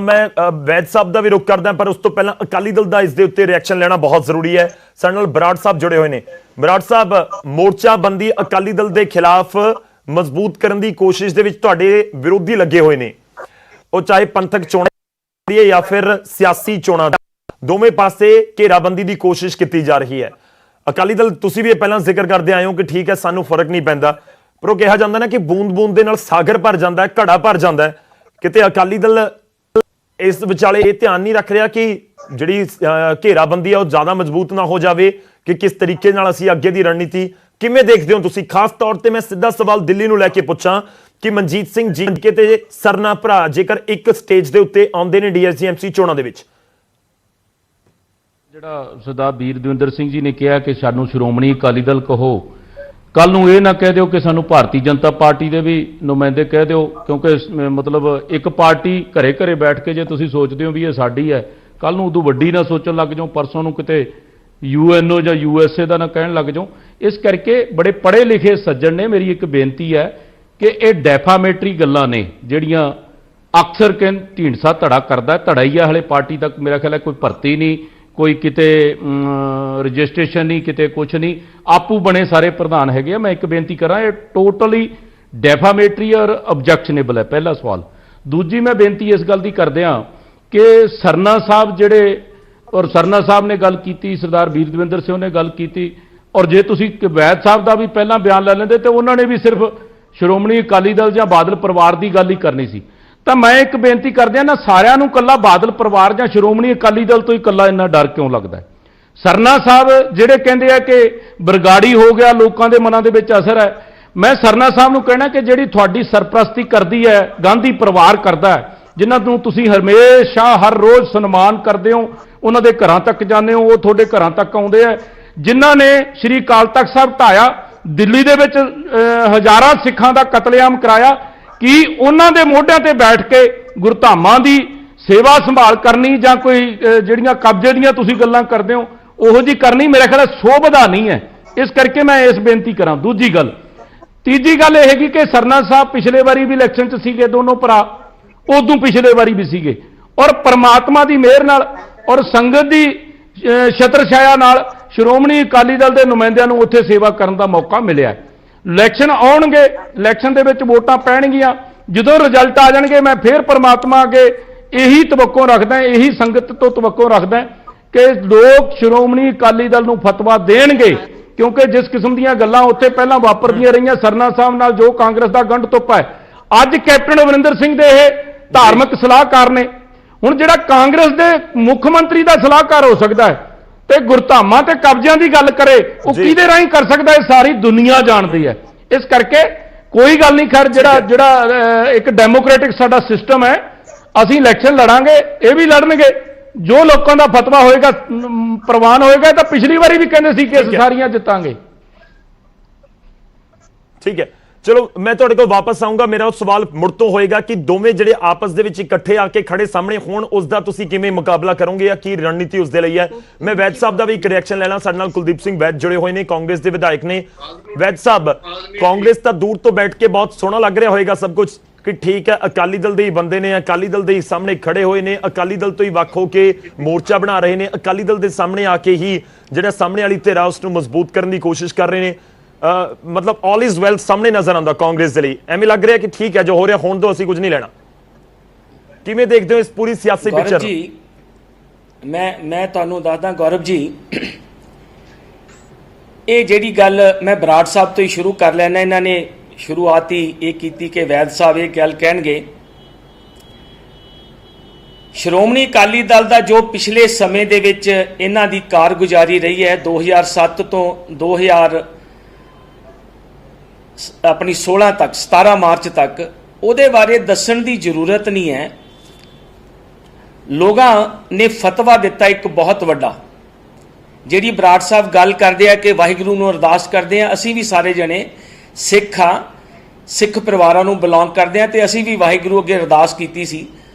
ਮੈਂ ਵੈਦ ਸਾਹਿਬ ਦਾ ਵੀ ਰੁਖ ਕਰਦਾ, ਪਰ ਉਸ ਤੋਂ ਪਹਿਲਾਂ ਅਕਾਲੀ ਦਲ ਦਾ ਇਸ ਦੇ ਉੱਤੇ ਰਿਐਕਸ਼ਨ ਲੈਣਾ ਬਹੁਤ ਜ਼ਰੂਰੀ ਹੈ। ਸਾਡੇ ਨਾਲ ਬਰਾੜ ਸਾਹਿਬ ਜੁੜੇ ਹੋਏ ਨੇ। ਬਰਾੜ ਸਾਹਿਬ, ਮੋਰਚਾਬੰਦੀ ਅਕਾਲੀ ਦਲ ਦੇ ਖਿਲਾਫ ਮਜ਼ਬੂਤ ਕਰਨ ਦੀ ਕੋਸ਼ਿਸ਼ ਦੇ ਵਿੱਚ ਤੁਹਾਡੇ ਵਿਰੋਧੀ ਲੱਗੇ ਹੋਏ ਨੇ, ਉਹ ਚਾਹੇ ਪੰਥਕ ਚੋਣਾਂ ਦੀ ਜਾਂ ਫਿਰ ਸਿਆਸੀ ਚੋਣਾਂ, ਦੋਵੇਂ ਪਾਸੇ ਘੇਰਾਬੰਦੀ ਦੀ ਕੋਸ਼ਿਸ਼ ਕੀਤੀ ਜਾ ਰਹੀ ਹੈ। ਅਕਾਲੀ ਦਲ, ਤੁਸੀਂ ਵੀ ਪਹਿਲਾਂ ਜ਼ਿਕਰ ਕਰਦੇ ਆਏ ਹੋ ਕਿ ਠੀਕ ਹੈ ਸਾਨੂੰ ਫਰਕ ਨਹੀਂ ਪੈਂਦਾ, ਪਰ ਉਹ ਕਿਹਾ ਜਾਂਦਾ ਨਾ ਕਿ ਬੂੰਦ ਬੂੰਦ ਦੇ ਨਾਲ ਸਾਗਰ ਭਰ ਜਾਂਦਾ ਹੈ, ਘੜਾ ਭਰ ਜਾਂਦਾ ਹੈ। ਕਿਤੇ ਅਕਾਲੀ ਦਲ ਇਸ ਵਿਚਾਲੇ ਇਹ ਧਿਆਨ ਨਹੀਂ ਰੱਖ ਰਿਹਾ ਕਿ ਜਿਹੜੀ ਘੇਰਾਬੰਦੀ ਹੈ ਉਹ ਜ਼ਿਆਦਾ ਮਜ਼ਬੂਤ ਨਾ ਹੋ ਜਾਵੇ, ਕਿ ਕਿਸ ਤਰੀਕੇ ਨਾਲ ਅਸੀਂ ਅੱਗੇ ਦੀ ਰਣਨੀਤੀ ਕਿਵੇਂ ਦੇਖਦੇ ਹੋ ਤੁਸੀਂ? ਖਾਸ ਤੌਰ ਤੇ ਮੈਂ ਸਿੱਧਾ ਸਵਾਲ ਦਿੱਲੀ ਨੂੰ ਲੈ ਕੇ ਪੁੱਛਾਂ ਕਿ ਮਨਜੀਤ ਸਿੰਘ ਜੀ ਤੇ ਸਰਨਾ ਭਰਾ ਜੇਕਰ ਇੱਕ ਸਟੇਜ ਦੇ ਉੱਤੇ ਆਉਂਦੇ ਨੇ ਡੀਐਸਜੀਐਮਸੀ ਚੋਣਾਂ ਦੇ ਵਿੱਚ, ਜਿਹੜਾ ਸਰਦਾਰ ਬੀਰ ਦਵਿੰਦਰ ਸਿੰਘ ਜੀ ਨੇ ਕਿਹਾ ਕਿ ਸਾਨੂੰ ਸ਼੍ਰੋਮਣੀ ਅਕਾਲੀ ਦਲ ਕਹੋ, ਕੱਲ ਨੂੰ ਇਹ ਨਾ ਕਹਿ ਦਿਓ ਕਿ ਸਾਨੂੰ ਭਾਰਤੀ ਜਨਤਾ ਪਾਰਟੀ ਦੇ ਵੀ ਨੁਮਾਇੰਦੇ ਕਹਿ ਦਿਓ, ਕਿਉਂਕਿ ਮਤਲਬ ਇੱਕ ਪਾਰਟੀ ਘਰੇ ਘਰੇ ਬੈਠ ਕੇ ਜੇ ਤੁਸੀਂ ਸੋਚਦੇ ਹੋ ਵੀ ਇਹ ਸਾਡੀ ਹੈ, ਕੱਲ ਨੂੰ ਉਦੋਂ ਵੱਡੀ ਨਾ ਸੋਚਣ ਲੱਗ ਜਾਓ, ਪਰਸੋਂ ਨੂੰ ਕਿਤੇ UNO ਜਾਂ USA ਦਾ ਨਾ ਕਹਿਣ ਲੱਗ ਜਾਓ। ਇਸ ਕਰਕੇ ਬੜੇ ਪੜ੍ਹੇ ਲਿਖੇ ਸੱਜਣ ਨੇ, ਮੇਰੀ ਇੱਕ ਬੇਨਤੀ ਹੈ ਕਿ ਇਹ ਡੈਫਾਮੇਟਰੀ ਗੱਲਾਂ ਨੇ ਜਿਹੜੀਆਂ ਅਕਸਰ ਢੀਂਡਸਾ ਧੜਾ ਕਰਦਾ, ਧੜਾ ਹੀ ਆ, ਹਲੇ ਪਾਰਟੀ ਤੱਕ ਮੇਰਾ ਖਿਆਲ ਹੈ ਕੋਈ ਭਰਤੀ ਨਹੀਂ, ਕੋਈ ਕਿਤੇ ਰਜਿਸਟ੍ਰੇਸ਼ਨ ਨਹੀਂ, ਕਿਤੇ ਕੁਛ ਨਹੀਂ, ਆਪੂ ਬਣੇ ਸਾਰੇ ਪ੍ਰਧਾਨ ਹੈਗੇ ਆ। ਮੈਂ ਇੱਕ ਬੇਨਤੀ ਕਰਾਂ, ਇਹ ਟੋਟਲੀ ਡੈਫਾਮੇਟਰੀ ਔਰ ਆਬਜੈਕਸ਼ਨੇਬਲ ਹੈ, ਪਹਿਲਾ ਸਵਾਲ। ਦੂਜੀ ਮੈਂ ਬੇਨਤੀ ਇਸ ਗੱਲ ਦੀ ਕਰਦੇ ਹਾਂ ਕਿ ਸਰਨਾ ਸਾਹਿਬ ਜਿਹੜੇ, ਔਰ ਸਰਨਾ ਸਾਹਿਬ ਨੇ ਗੱਲ ਕੀਤੀ, ਸਰਦਾਰ ਬੀਰ ਦਵਿੰਦਰ ਸਿੰਘ ਨੇ ਗੱਲ ਕੀਤੀ, ਔਰ ਜੇ ਤੁਸੀਂ ਵੈਦ ਸਾਹਿਬ ਦਾ ਵੀ ਪਹਿਲਾਂ ਬਿਆਨ ਲੈ ਲੈਂਦੇ ਤੇ ਉਹਨਾਂ ਨੇ ਵੀ ਸਿਰਫ ਸ਼੍ਰੋਮਣੀ ਅਕਾਲੀ ਦਲ ਜਾਂ ਬਾਦਲ ਪਰਿਵਾਰ ਦੀ ਗੱਲ ਹੀ ਕਰਨੀ ਸੀ। ਤਾਂ ਮੈਂ ਇੱਕ ਬੇਨਤੀ ਕਰਦਿਆਂ ਨਾ, ਸਾਰਿਆਂ ਨੂੰ ਇਕੱਲਾ ਬਾਦਲ ਪਰਿਵਾਰ ਜਾਂ ਸ਼੍ਰੋਮਣੀ ਅਕਾਲੀ ਦਲ ਤੋਂ ਹੀ ਇਕੱਲਾ ਇੰਨਾ ਡਰ ਕਿਉਂ ਲੱਗਦਾ? ਸਰਨਾ ਸਾਹਿਬ ਜਿਹੜੇ ਕਹਿੰਦੇ ਆ ਕਿ ਬਰਗਾੜੀ ਹੋ ਗਿਆ, ਲੋਕਾਂ ਦੇ ਮਨਾਂ ਦੇ ਵਿੱਚ ਅਸਰ ਹੈ, ਮੈਂ ਸਰਨਾ ਸਾਹਿਬ ਨੂੰ ਕਹਿਣਾ ਕਿ ਜਿਹੜੀ ਤੁਹਾਡੀ ਸਰਪ੍ਰਸਤੀ ਕਰਦੀ ਹੈ, ਗਾਂਧੀ ਪਰਿਵਾਰ ਕਰਦਾ ਹੈ, ਜਿਨ੍ਹਾਂ ਨੂੰ ਤੁਸੀਂ ਹਮੇਸ਼ਾ ਹਰ ਰੋਜ਼ ਸਨਮਾਨ ਕਰਦੇ ਹੋ, ਉਹਨਾਂ ਦੇ ਘਰਾਂ ਤੱਕ ਜਾਂਦੇ ਹੋ, ਉਹ ਤੁਹਾਡੇ ਘਰਾਂ ਤੱਕ ਆਉਂਦੇ ਆ, ਜਿਨ੍ਹਾਂ ਨੇ ਸ਼੍ਰੀ ਅਕਾਲ ਤਖਤ ਸਾਹਿਬ ਢਾਇਆ, ਦਿੱਲੀ ਦੇ ਵਿੱਚ ਹਜ਼ਾਰਾਂ ਸਿੱਖਾਂ ਦਾ ਕਤਲੇਆਮ ਕਰਾਇਆ, ਕੀ ਉਹਨਾਂ ਦੇ ਮੋਢਿਆਂ ਤੇ ਬੈਠ ਕੇ ਗੁਰਧਾਮਾਂ ਦੀ ਸੇਵਾ ਸੰਭਾਲ ਕਰਨੀ ਜਾਂ ਕੋਈ ਜਿਹੜੀਆਂ ਕਬਜ਼ੇ ਦੀਆਂ ਤੁਸੀਂ ਗੱਲਾਂ ਕਰਦੇ ਹੋ ਉਹੋ ਜੀ ਕਰਨੀ ਮੇਰੇ ਖਿਆਲ ਸ਼ੋਭਦਾ ਨਹੀਂ ਹੈ। ਇਸ ਕਰਕੇ ਮੈਂ ਇਸ ਬੇਨਤੀ ਕਰਾਂ। ਦੂਜੀ ਗੱਲ, ਤੀਜੀ ਗੱਲ ਇਹ ਹੈਗੀ ਕਿ ਸਰਨਾ ਸਾਹਿਬ ਪਿਛਲੇ ਵਾਰੀ ਵੀ ਇਲੈਕਸ਼ਨ 'ਚ ਸੀਗੇ, ਦੋਨੋਂ ਭਰਾ, ਉਦੋਂ ਪਿਛਲੇ ਵਾਰੀ ਵੀ ਸੀਗੇ, ਔਰ ਪਰਮਾਤਮਾ ਦੀ ਮਿਹਰ ਨਾਲ ਔਰ ਸੰਗਤ ਦੀ ਛਤਰ ਛਾਇਆ ਨਾਲ ਸ਼੍ਰੋਮਣੀ ਅਕਾਲੀ ਦਲ ਦੇ ਨੁਮਾਇੰਦਿਆਂ ਨੂੰ ਉੱਥੇ ਸੇਵਾ ਕਰਨ ਦਾ ਮੌਕਾ ਮਿਲਿਆ। ਇਲੈਕਸ਼ਨ ਆਉਣਗੇ, ਇਲੈਕਸ਼ਨ ਦੇ ਵਿੱਚ ਵੋਟਾਂ ਪੈਣਗੀਆਂ, ਜਦੋਂ ਰਿਜ਼ਲਟ ਆ ਜਾਣਗੇ ਮੈਂ ਫਿਰ ਪਰਮਾਤਮਾ ਅੱਗੇ ਇਹੀ ਤਵੱਕੋ ਰੱਖਦਾ, ਇਹੀ ਸੰਗਤ ਤੋਂ ਤਵੱਕੋ ਰੱਖਦਾ ਕਿ ਲੋਕ ਸ਼੍ਰੋਮਣੀ ਅਕਾਲੀ ਦਲ ਨੂੰ ਫਤਵਾ ਦੇਣਗੇ, ਕਿਉਂਕਿ ਜਿਸ ਕਿਸਮ ਦੀਆਂ ਗੱਲਾਂ ਉੱਥੇ ਪਹਿਲਾਂ ਵਾਪਰਦੀਆਂ ਰਹੀਆਂ ਸਰਨਾ ਸਾਹਿਬ ਨਾਲ, ਜੋ ਕਾਂਗਰਸ ਦਾ ਗੰਢ ਤੁੱਪ ਹੈ, ਅੱਜ ਕੈਪਟਨ ਅਮਰਿੰਦਰ ਸਿੰਘ ਦੇ ਇਹ ਧਾਰਮਿਕ ਸਲਾਹਕਾਰ ਨੇ। ਹੁਣ ਜਿਹੜਾ ਕਾਂਗਰਸ ਦੇ ਮੁੱਖ ਮੰਤਰੀ ਦਾ ਸਲਾਹਕਾਰ ਹੋ ਸਕਦਾ ਹੈ ਤੇ ਗੁਰਧਾਮਾਂ ਤੇ ਕਬਜ਼ਿਆਂ ਦੀ ਗੱਲ ਕਰੇ, ਉਹ ਕਿਹਦੇ ਰਾਹੀਂ ਕਰ ਸਕਦਾ ਹੈ, ਸਾਰੀ ਦੁਨੀਆ ਜਾਣਦੀ ਹੈ। ਇਸ ਕਰਕੇ ਕੋਈ ਗੱਲ ਨਹੀਂ, ਖੈਰ ਜਿਹੜਾ ਇੱਕ ਡੈਮੋਕ੍ਰੈਟਿਕ ਸਾਡਾ ਸਿਸਟਮ ਹੈ, ਅਸੀਂ ਇਲੈਕਸ਼ਨ ਲੜਾਂਗੇ, ਇਹ ਵੀ ਲੜਨਗੇ, ਜੋ ਲੋਕਾਂ ਦਾ ਫਤਵਾ ਹੋਏਗਾ ਪ੍ਰਵਾਨ ਹੋਏਗਾ। ਤਾਂ ਪਿਛਲੀ ਵਾਰੀ ਵੀ ਕਹਿੰਦੇ ਸੀ ਕਿ ਅਸੀਂ ਸਾਰੀਆਂ ਜਿੱਤਾਂਗੇ। ਠੀਕ ਹੈ, ਚਲੋ ਮੈਂ ਤੁਹਾਡੇ ਕੋਲ ਵਾਪਸ ਆਉਂਗਾ। ਮੇਰਾ ਉਹ ਸਵਾਲ ਮੁੜ ਤੋਂ ਹੋਏਗਾ ਕਿ ਦੋਵੇਂ ਜਿਹੜੇ ਆਪਸ ਦੇ ਵਿੱਚ ਇਕੱਠੇ ਆ ਕੇ ਖੜੇ ਸਾਹਮਣੇ ਹੋਣ, ਉਸ ਦਾ ਤੁਸੀਂ ਕਿਵੇਂ ਮੁਕਾਬਲਾ ਕਰੋਗੇ ਜਾਂ ਕੀ ਰਣਨੀਤੀ ਉਸ ਦੇ ਲਈ ਹੈ। ਮੈਂ ਵੈਦ ਸਾਹਿਬ ਦਾ ਵੀ ਇੱਕ ਰਿਐਕਸ਼ਨ ਲੈਣਾ। ਸਾਡੇ ਨਾਲ ਕੁਲਦੀਪ ਸਿੰਘ ਵੈਦ ਜੁੜੇ ਹੋਏ ਨੇ, ਕਾਂਗਰਸ ਦੇ ਵਿਧਾਇਕ ਨੇ। ਵੈਦ ਸਾਹਿਬ, ਕਾਂਗਰਸ ਤਾਂ ਦੂਰ ਤੋਂ ਬੈਠ ਕੇ ਬਹੁਤ ਸੋਹਣਾ ਲੱਗ ਰਿਹਾ ਹੋਏਗਾ ਸਭ ਕੁਝ ਕਿ ਠੀਕ ਹੈ, ਅਕਾਲੀ ਦਲ ਦੇ ਹੀ ਬੰਦੇ ਨੇ, ਅਕਾਲੀ ਦਲ ਦੇ ਹੀ ਸਾਹਮਣੇ ਖੜੇ ਹੋਏ ਨੇ, ਅਕਾਲੀ ਦਲ ਤੋਂ ਹੀ ਵੱਖ ਹੋ ਕੇ ਮੋਰਚਾ ਬਣਾ ਰਹੇ ਨੇ, ਅਕਾਲੀ ਦਲ ਦੇ ਸਾਹਮਣੇ ਆ ਕੇ ਹੀ ਜਿਹੜਾ ਸਾਹਮਣੇ ਵਾਲੀ ਧਿਰ ਆ ਉਸ ਨੂੰ ਮਜ਼ਬੂਤ ਕਰਨ ਦੀ ਕੋਸ਼ਿਸ਼ ਕਰ ਰਹੇ ਨੇ। ਮਤਲਬ ਆਲ ਇਜ਼ ਵੈਲ ਸਾਹਮਣੇ ਨਜ਼ਰ ਆਉਂਦਾ ਕਾਂਗਰਸ ਦੇ ਲਈ। ਐਵੇਂ ਲੱਗ ਰਿਹਾ ਕਿ ਠੀਕ ਹੈ, ਜੋ ਹੋ ਰਿਹਾ ਹੋਣ ਦੋ, ਅਸੀਂ ਕੁਝ ਨਹੀਂ ਲੈਣਾ। ਕਿਵੇਂ ਦੇਖਦੇ ਹੋ ਇਸ ਪੂਰੀ ਸਿਆਸੀ ਪਿਕਚਰ ਨੂੰ? ਜੀ ਮੈਂ ਤੁਹਾਨੂੰ ਦੱਸਦਾ ਗੌਰਵ ਜੀ, ਇਹ ਜਿਹੜੀ ਗੱਲ ਮੈਂ ਬਰਾੜ ਸਾਹਿਬ ਤੋਂ ਹੀ ਸ਼ੁਰੂ ਕਰ ਲੈਣਾ। ਇਹਨਾਂ ਨੇ ਸ਼ੁਰੂਆਤੀ ਇਹ ਕੀਤੀ ਕਿ ਵੈਦ ਸਾਹਿਬ ਇਹ ਗੱਲ ਕਹਿਣਗੇ, ਸ਼੍ਰੋਮਣੀ ਅਕਾਲੀ ਦਲ ਦਾ ਜੋ ਪਿਛਲੇ ਸਮੇਂ ਦੇ ਵਿੱਚ ਇਹਨਾਂ ਦੀ ਕਾਰਗੁਜ਼ਾਰੀ ਰਹੀ ਹੈ 2007 ਤੋਂ 2016 ਤੱਕ, 17 ਮਾਰਚ ਤੱਕ, ਉਹਦੇ ਬਾਰੇ ਦੱਸਣ ਦੀ ਜ਼ਰੂਰਤ ਨਹੀਂ ਹੈ। ਲੋਕਾਂ ਨੇ ਫਤਵਾ ਦਿੱਤਾ ਇੱਕ ਬਹੁਤ ਵੱਡਾ। ਜਿਹੜੀ ਬਰਾੜ ਸਾਹਿਬ ਗੱਲ ਕਰਦੇ ਆ ਕਿ ਵਾਹਿਗੁਰੂ ਨੂੰ ਅਰਦਾਸ ਕਰਦੇ ਆ, ਅਸੀਂ ਵੀ ਸਾਰੇ ਜਣੇ ਸਿੱਖ ਆ, ਸਿੱਖ ਪਰਿਵਾਰਾਂ ਨੂੰ ਬਿਲੋਂਗ ਕਰਦੇ ਆ, ਤੇ ਅਸੀਂ ਵੀ ਵਾਹਿਗੁਰੂ ਅੱਗੇ ਅਰਦਾਸ ਕੀਤੀ ਸੀ।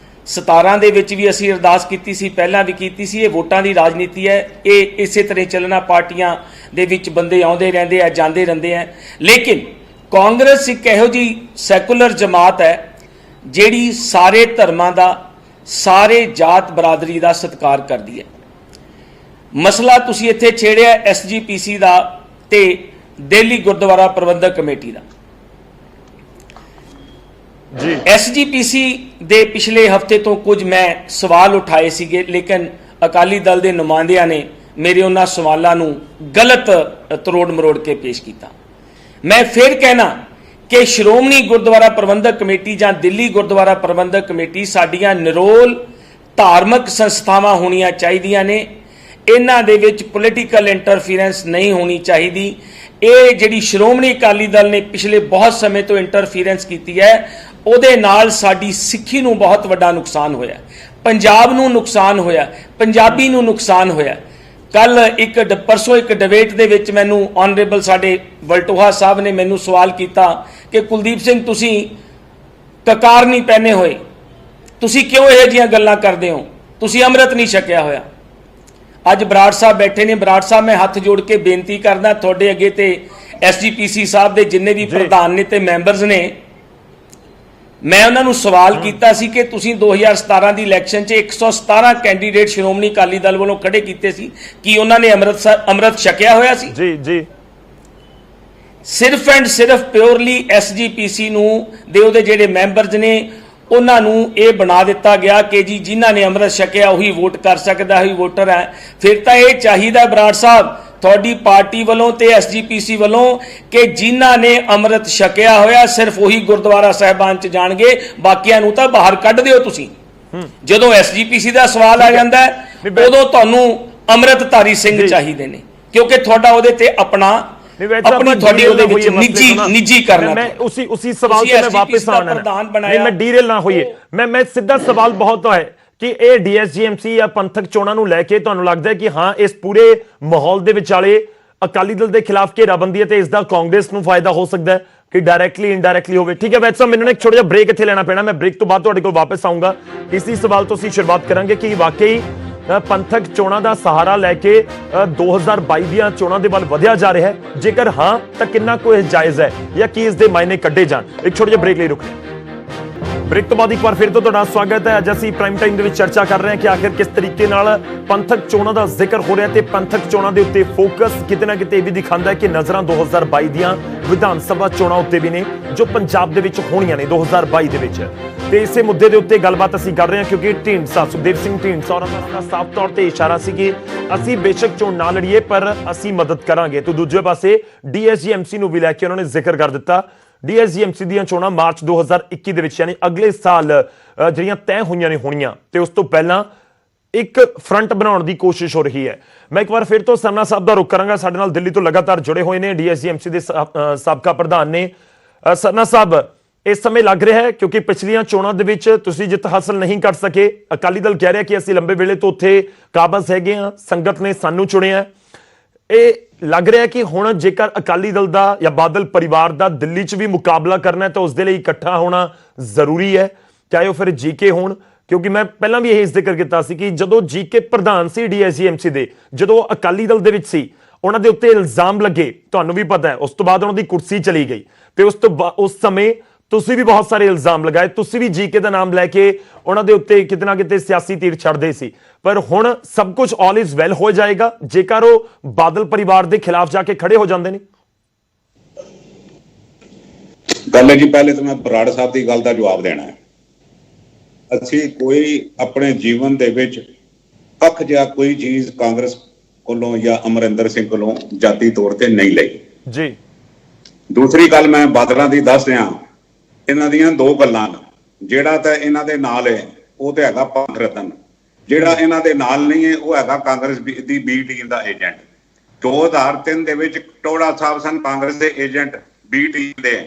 17 ਦੇ ਵਿੱਚ ਵੀ ਅਸੀਂ ਅਰਦਾਸ ਕੀਤੀ ਸੀ, ਪਹਿਲਾਂ ਵੀ ਕੀਤੀ ਸੀ। ਇਹ ਵੋਟਾਂ ਦੀ ਰਾਜਨੀਤੀ ਹੈ, ਇਹ ਇਸੇ ਤਰ੍ਹਾਂ ਚੱਲਣਾ। ਪਾਰਟੀਆਂ ਦੇ ਵਿੱਚ ਬੰਦੇ ਆਉਂਦੇ ਰਹਿੰਦੇ ਆ, ਜਾਂਦੇ ਰਹਿੰਦੇ ਆ, ਲੇਕਿਨ ਕਾਂਗਰਸ ਇੱਕ ਇਹੋ ਜਿਹੀ ਸੈਕੂਲਰ ਜਮਾਤ ਹੈ ਜਿਹੜੀ ਸਾਰੇ ਧਰਮਾਂ ਦਾ, ਸਾਰੇ ਜਾਤ ਬਰਾਦਰੀ ਦਾ ਸਤਿਕਾਰ ਕਰਦੀ ਹੈ। ਮਸਲਾ ਤੁਸੀਂ ਇੱਥੇ ਛੇੜਿਆ SGPC ਦਾ ਤੇ ਦਿੱਲੀ ਗੁਰਦੁਆਰਾ ਪ੍ਰਬੰਧਕ ਕਮੇਟੀ ਦਾ। ਜੀ SGPC ਦੇ ਪਿਛਲੇ ਹਫਤੇ ਤੋਂ ਕੁਝ ਮੈਂ ਸਵਾਲ ਉਠਾਏ ਸੀਗੇ, ਲੇਕਿਨ ਅਕਾਲੀ ਦਲ ਦੇ ਨੁਮਾਇੰਦਿਆਂ ਨੇ ਮੇਰੇ ਉਹਨਾਂ ਸਵਾਲਾਂ ਨੂੰ ਗਲਤ ਤਰੋੜ ਮਰੋੜ ਕੇ ਪੇਸ਼ ਕੀਤਾ। ਮੈਂ ਫਿਰ ਕਹਿਣਾ ਕਿ ਸ਼੍ਰੋਮਣੀ ਗੁਰਦੁਆਰਾ ਪ੍ਰਬੰਧਕ ਕਮੇਟੀ ਜਾਂ ਦਿੱਲੀ ਗੁਰਦੁਆਰਾ ਪ੍ਰਬੰਧਕ ਕਮੇਟੀ ਸਾਡੀਆਂ ਨਿਰੋਲ ਧਾਰਮਿਕ ਸੰਸਥਾਵਾਂ ਹੋਣੀਆਂ ਚਾਹੀਦੀਆਂ ਨੇ। ਇਹਨਾਂ ਦੇ ਵਿੱਚ ਪੋਲੀਟੀਕਲ ਇੰਟਰਫੀਰੈਂਸ ਨਹੀਂ ਹੋਣੀ ਚਾਹੀਦੀ। ਇਹ ਜਿਹੜੀ ਸ਼੍ਰੋਮਣੀ ਅਕਾਲੀ ਦਲ ਨੇ ਪਿਛਲੇ ਬਹੁਤ ਸਮੇਂ ਤੋਂ ਇੰਟਰਫੀਰੈਂਸ ਕੀਤੀ ਹੈ, ਉਹਦੇ ਨਾਲ ਸਾਡੀ ਸਿੱਖੀ ਨੂੰ ਬਹੁਤ ਵੱਡਾ ਨੁਕਸਾਨ ਹੋਇਆ, ਪੰਜਾਬ ਨੂੰ ਨੁਕਸਾਨ ਹੋਇਆ, ਪੰਜਾਬੀ ਨੂੰ ਨੁਕਸਾਨ ਹੋਇਆ। ਕੱਲ ਪਰਸੋਂ ਇੱਕ ਡਿਬੇਟ ਦੇ ਵਿੱਚ ਮੈਨੂੰ ਆਨਰੇਬਲ ਸਾਡੇ ਵਲਟੋਹਾ ਸਾਹਿਬ ਨੇ ਮੈਨੂੰ ਸਵਾਲ ਕੀਤਾ ਕਿ ਕੁਲਦੀਪ ਸਿੰਘ ਤੁਸੀਂ ਕਕਾਰ ਨਹੀਂ ਪਹਿਨੇ ਹੋਏ, ਤੁਸੀਂ ਕਿਉਂ ਇਹੋ ਜਿਹੀਆਂ ਗੱਲਾਂ ਕਰਦੇ ਹੋ, ਤੁਸੀਂ ਅੰਮ੍ਰਿਤ ਨਹੀਂ ਛਕਿਆ ਹੋਇਆ। ਅੱਜ ਬਰਾੜ ਸਾਹਿਬ ਬੈਠੇ ਨੇ। ਬਰਾੜ ਸਾਹਿਬ, ਮੈਂ ਹੱਥ ਜੋੜ ਕੇ ਬੇਨਤੀ ਕਰਦਾ ਤੁਹਾਡੇ ਅੱਗੇ ਤੇ SGPC ਸਾਹਿਬ ਦੇ ਜਿੰਨੇ ਵੀ ਪ੍ਰਧਾਨ ਨੇ ਤੇ ਮੈਂਬਰਸ ਨੇ, ਮੈਂ ਉਹਨਾਂ ਨੂੰ ਸਵਾਲ ਕੀਤਾ ਸੀ ਕਿ ਤੁਸੀਂ 2017 ਦੀ ਇਲੈਕਸ਼ਨ 'ਚ 117 ਕੈਂਡੀਡੇਟ ਸ਼੍ਰੋਮਣੀ ਅਕਾਲੀ ਦਲ ਵੱਲੋਂ ਖੜੇ ਕੀਤੇ ਸੀ, ਕੀ ਉਹਨਾਂ ਨੇ ਅੰਮ੍ਰਿਤ ਛਕਿਆ ਹੋਇਆ ਸੀ? ਜੀ ਸਿਰਫ ਐਂਡ ਸਿਰਫ ਪਿਓਰਲੀ SGPC ਨੂੰ ਦੇ ਉਹਦੇ ਜਿਹੜੇ ਮੈਂਬਰਸ ਨੇ ਉਹਨਾਂ ਨੂੰ ਇਹ ਬਣਾ ਦਿੱਤਾ ਗਿਆ ਕਿ ਜੀ ਜਿਨ੍ਹਾਂ ਨੇ ਅੰਮ੍ਰਿਤ ਛਕਿਆ ਉਹੀ ਵੋਟ ਕਰ ਸਕਦਾ, ਉਹੀ ਵੋਟਰ ਹੈ। ਫਿਰ ਤਾਂ ਇਹ ਚਾਹੀਦਾ ਬਰਾੜ ਸਾਹਿਬ ਤੁਹਾਡੀ ਪਾਰਟੀ ਵੱਲੋਂ ਤੇ SGPC ਵੱਲੋਂ ਕਿ ਜਿਨ੍ਹਾਂ ਨੇ ਅੰਮ੍ਰਿਤ ਛਕਿਆ ਹੋਇਆ ਸਿਰਫ ਉਹੀ ਗੁਰਦੁਆਰਾ ਸਾਹਿਬਾਨ 'ਚ ਜਾਣਗੇ, ਬਾਕੀਆਂ ਨੂੰ ਤਾਂ ਬਾਹਰ ਕੱਢ ਦਿਓ ਤੁਸੀਂ। ਜਦੋਂ SGPC ਦਾ ਸਵਾਲ ਆ ਜਾਂਦਾ ਉਦੋਂ ਤੁਹਾਨੂੰ ਅੰਮ੍ਰਿਤਧਾਰੀ ਸਿੰਘ ਚਾਹੀਦੇ ਨੇ, ਕਿਉਂਕਿ ਤੁਹਾਡਾ ਉਹਦੇ ਤੇ ਆਪਣਾ नहीं, वैसे अपनी अपन थोड़ी derail ਉਹਦੇ ना ਵਿੱਚ होइए मसले निजी को ना। निजी करना मैं उसी सवाल ਤੁਸੀਂ से मैं SGPC वापस ਦਾ आना ਪ੍ਰਧਾਨ नहीं, ਬਣਾਇਆ। मैं डीरेल ना होइए, मैं सीधा सवाल बहुत है कि ਇਹ ਡੀਐਸਜੀਐਮਸੀ ਜਾਂ ਪੰਥਕ ਚੋਣਾਂ ਨੂੰ ਲੈ ਕੇ ਤੁਹਾਨੂੰ ਲੱਗਦਾ ਹੈ ਕਿ ਹਾਂ ਇਸ ਪੂਰੇ ਮਾਹੌਲ ਦੇ ਵਿਚਾਲੇ ਅਕਾਲੀ ਦਲ ਦੇ ਖਿਲਾਫ ਘੇਰਾਬੰਦੀ ਹੈ ਤੇ ਇਸ ਦਾ ਕਾਂਗਰਸ ਨੂੰ ਫਾਇਦਾ ਹੋ ਸਕਦਾ ਹੈ ਕਿ ਡਾਇਰੈਕਟਲੀ ਇਨਡਾਇਰੈਕਟਲੀ ਹੋਵੇ? ਠੀਕ ਹੈ ਵੈਸੇ ਮੈਨੂੰ ਨਾ ਇੱਕ ਛੋਟਾ ਜਿਹਾ ਬ੍ਰੇਕ ਇੱਥੇ ਲੈਣਾ ਪੈਣਾ, ਮੈਂ ਬ੍ਰੇਕ ਤੋਂ ਬਾਅਦ ਤੁਹਾਡੇ ਕੋਲ ਵਾਪਸ ਆਉਂਗਾ। ਇਸੇ ਸਵਾਲ ਤੋਂ ਅਸੀਂ ਸ਼ੁਰੂਆਤ ਕਰਾਂਗੇ ਕਿ ਵਾਕਈ ਪੰਥਕ ਚੋਣਾਂ ਦਾ ਸਹਾਰਾ ਲੈ ਕੇ 2022 ਦੀਆਂ ਚੋਣਾਂ ਦੇ ਵੱਲ ਵਧਿਆ ਜਾ ਰਿਹਾ ਹੈ? ਜੇਕਰ ਹਾਂ ਤਾਂ ਕਿੰਨਾ ਕੁ ਜਾਇਜ਼ ਹੈ ਜਾਂ ਕੀ ਇਸ ਦੇ ਮਾਇਨੇ ਕੱਢੇ ਜਾਣ? ਇੱਕ ਛੋਟਾ ਜਿਹਾ ਬ੍ਰੇਕ ਲਈ ਰੁਕਦੇ ਹਾਂ। ਬ੍ਰੇਕ ਤੋਂ ਬਾਅਦ ਇੱਕ ਵਾਰ ਫਿਰ ਤੋਂ ਤੁਹਾਡਾ ਸਵਾਗਤ ਹੈ। ਅੱਜ ਅਸੀਂ ਪ੍ਰਾਈਮ ਟਾਈਮ ਦੇ ਵਿੱਚ ਚਰਚਾ ਕਰ ਰਹੇ ਹਾਂ ਕਿ ਆਖਿਰ ਕਿਸ ਤਰੀਕੇ ਨਾਲ ਪੰਥਕ ਚੋਣਾਂ ਦਾ ਜ਼ਿਕਰ ਹੋ ਰਿਹਾ ਤੇ ਪੰਥਕ ਚੋਣਾਂ ਦੇ ਉੱਤੇ ਫੋਕਸ ਕਿਤੇ ਨਾ ਕਿਤੇ ਇਹ ਵੀ ਦਿਖਾਉਂਦਾ ਹੈ ਕਿ ਨਜ਼ਰਾਂ 2022 ਦੀਆਂ ਵਿਧਾਨ ਸਭਾ ਚੋਣਾਂ ਉੱਤੇ ਵੀ ਨੇ ਜੋ ਪੰਜਾਬ ਦੇ ਵਿੱਚ ਹੋਣੀਆਂ ਨੇ 2022 ਦੇ ਵਿੱਚ। ਤੇ ਇਸੇ ਮੁੱਦੇ ਦੇ ਉੱਤੇ ਗੱਲਬਾਤ ਅਸੀਂ ਕਰ ਰਹੇ ਹਾਂ ਕਿਉਂਕਿ ਢੀਂਡਸਾ ਸੁਖਦੇਵ ਸਿੰਘ ਢੀਂਡਸਾ ਔਰ ਦਾ ਸਾਫ਼ ਤੌਰ ਤੇ ਇਸ਼ਾਰਾ ਸੀ ਕਿ ਅਸੀਂ ਬੇਸ਼ੱਕ ਚੋਣ ਨਾ ਲੜੀਏ ਪਰ ਅਸੀਂ ਮਦਦ ਕਰਾਂਗੇ। ਤੇ ਦੂਜੇ ਪਾਸੇ ਡੀਐਸਜੀਐਮਸੀ ਨੂੰ ਵੀ ਲੈ ਕੇ ਉਹਨਾਂ ਨੇ ਜ਼ਿਕਰ ਕਰ ਦਿੱਤਾ। ਡੀਐਸਜੀਐਮਸੀ ਦੀਆਂ ਚੋਣਾਂ ਮਾਰਚ 2021 ਦੇ ਵਿੱਚ ਯਾਨੀ ਅਗਲੇ ਸਾਲ ਜਿਹੜੀਆਂ ਤੈਅ ਹੋਈਆਂ ਨੇ ਹੋਣੀਆਂ ਤੇ ਉਸ ਤੋਂ ਪਹਿਲਾਂ ਇੱਕ ਫਰੰਟ ਬਣਾਉਣ ਦੀ ਕੋਸ਼ਿਸ਼ ਹੋ ਰਹੀ ਹੈ। ਮੈਂ ਇੱਕ ਵਾਰ ਫਿਰ ਤੋਂ ਸਰਨਾ ਸਾਹਿਬ ਦਾ ਰੁਖ ਕਰਾਂਗਾ, ਸਾਡੇ ਨਾਲ ਦਿੱਲੀ ਤੋਂ ਲਗਾਤਾਰ ਜੁੜੇ ਹੋਏ ਨੇ ਡੀਐਸਜੀਐਮਸੀ ਦੇ ਸਾਬਕਾ ਪ੍ਰਧਾਨ ਨੇ। ਸਰਨਾ ਸਾਹਿਬ, ਇਸ ਸਮੇਂ ਲੱਗ ਰਿਹਾ ਹੈ ਕਿਉਂਕਿ ਪਿਛਲੀਆਂ ਚੋਣਾਂ ਦੇ ਵਿੱਚ ਤੁਸੀਂ ਜਿੱਤ ਹਾਸਲ ਨਹੀਂ ਕਰ ਸਕੇ, ਅਕਾਲੀ ਦਲ ਕਹਿ ਰਿਹਾ ਕਿ ਅਸੀਂ ਲੰਬੇ ਵੇਲੇ ਤੋਂ ਉੱਥੇ ਕਾਬਜ਼ ਹੈਗੇ ਹਾਂ, ਸੰਗਤ ਨੇ ਸਾਨੂੰ ਚੁਣਿਆ। ਇਹ ਲੱਗ ਰਿਹਾ ਕਿ ਹੁਣ ਜੇਕਰ ਅਕਾਲੀ ਦਲ ਦਾ ਜਾਂ ਬਾਦਲ ਪਰਿਵਾਰ ਦਾ ਦਿੱਲੀ 'ਚ ਵੀ ਮੁਕਾਬਲਾ ਕਰਨਾ ਹੈ ਤਾਂ ਉਸ ਦੇ ਲਈ ਇਕੱਠਾ ਹੋਣਾ ਜ਼ਰੂਰੀ ਹੈ, ਚਾਹੇ ਉਹ ਫਿਰ ਜੀਕੇ ਹੋਣ। ਕਿਉਂਕਿ ਮੈਂ ਪਹਿਲਾਂ ਵੀ ਇਹ ਜ਼ਿਕਰ ਕੀਤਾ ਸੀ ਕਿ ਜਦੋਂ ਜੀਕੇ ਪ੍ਰਧਾਨ ਸੀ ਡੀਐਸਜੀਐਮਸੀ ਦੇ, ਜਦੋਂ ਅਕਾਲੀ ਦਲ ਦੇ ਵਿੱਚ ਸੀ, ਉਹਨਾਂ ਦੇ ਉੱਤੇ ਇਲਜ਼ਾਮ ਲੱਗੇ, ਤੁਹਾਨੂੰ ਵੀ ਪਤਾ ਹੈ, ਉਸ ਤੋਂ ਬਾਅਦ ਉਹਨਾਂ ਦੀ ਕੁਰਸੀ ਚਲੀ ਗਈ ਤੇ ਉਸ ਸਮੇਂ ਤੁਸੀਂ ਵੀ ਬਹੁਤ ਸਾਰੇ ਇਲਜ਼ਾਮ ਲਗਾਏ, ਤੁਸੀਂ ਵੀ ਜੀਕੇ ਦਾ ਨਾਮ ਲੈ ਕੇ ਉਹਨਾਂ ਦੇ ਉੱਤੇ ਕਿਤੇ ਨਾ ਕਿਤੇ ਸਿਆਸੀ ਤੀਰ ਛੱਡਦੇ ਸੀ। ਪਰ ਹੁਣ ਸਭ ਕੁਝ ਆਲ ਇਜ਼ ਵੈਲ ਹੋ ਜਾਏਗਾ ਜੇਕਰ ਉਹ ਬਾਦਲ ਪਰਿਵਾਰ ਦੇ ਖਿਲਾਫ ਜਾ ਕੇ ਖੜੇ ਹੋ ਜਾਂਦੇ ਨੇ? ਗੱਲ ਹੈ ਜੀ, ਪਹਿਲੇ ਤਾਂ ਮੈਂ ਬਰਾੜ ਸਾਹਿਬ ਦੀ ਗੱਲ ਦਾ ਜਵਾਬ ਦੇਣਾ ਹੈ। ਅਸੀਂ ਕੋਈ ਆਪਣੇ ਜੀਵਨ ਦੇ ਵਿੱਚ ਕੱਖ ਜਿਹਾ ਕੋਈ ਚੀਜ਼ ਕਾਂਗਰਸ ਕੋਲੋਂ ਜਾਂ ਅਮਰਿੰਦਰ ਸਿੰਘ ਕੋਲੋਂ ਜਾਤੀ ਤੌਰ ਤੇ ਨਹੀਂ ਲਈ ਜੀ। ਦੂਸਰੀ ਗੱਲ ਮੈਂ ਬਾਦਲਾਂ ਦੀ ਦੱਸ ਰਿਹਾ, ਇਹਨਾਂ ਦੀਆਂ ਦੋ ਗੱਲਾਂ। ਜਿਹੜਾ ਤਾਂ ਇਹਨਾਂ ਦੇ ਨਾਲ ਹੈ ਉਹ ਤੇ ਹੈਗਾ ਪੰਥ ਰਤਨ, ਜਿਹੜਾ ਇਹਨਾਂ ਦੇ ਨਾਲ ਨਹੀਂ ਹੈ ਉਹ ਹੈਗਾ ਕਾਂਗਰਸ ਦੀ ਬੀ ਟੀਮ ਦਾ ਏਜੰਟ। 2003 ਦੇ ਵਿੱਚ ਟੋੜਾ ਸਾਹਿਬ ਸਨ ਕਾਂਗਰਸ ਦੇ ਏਜੰਟ ਬੀ ਟੀਮ ਦੇ।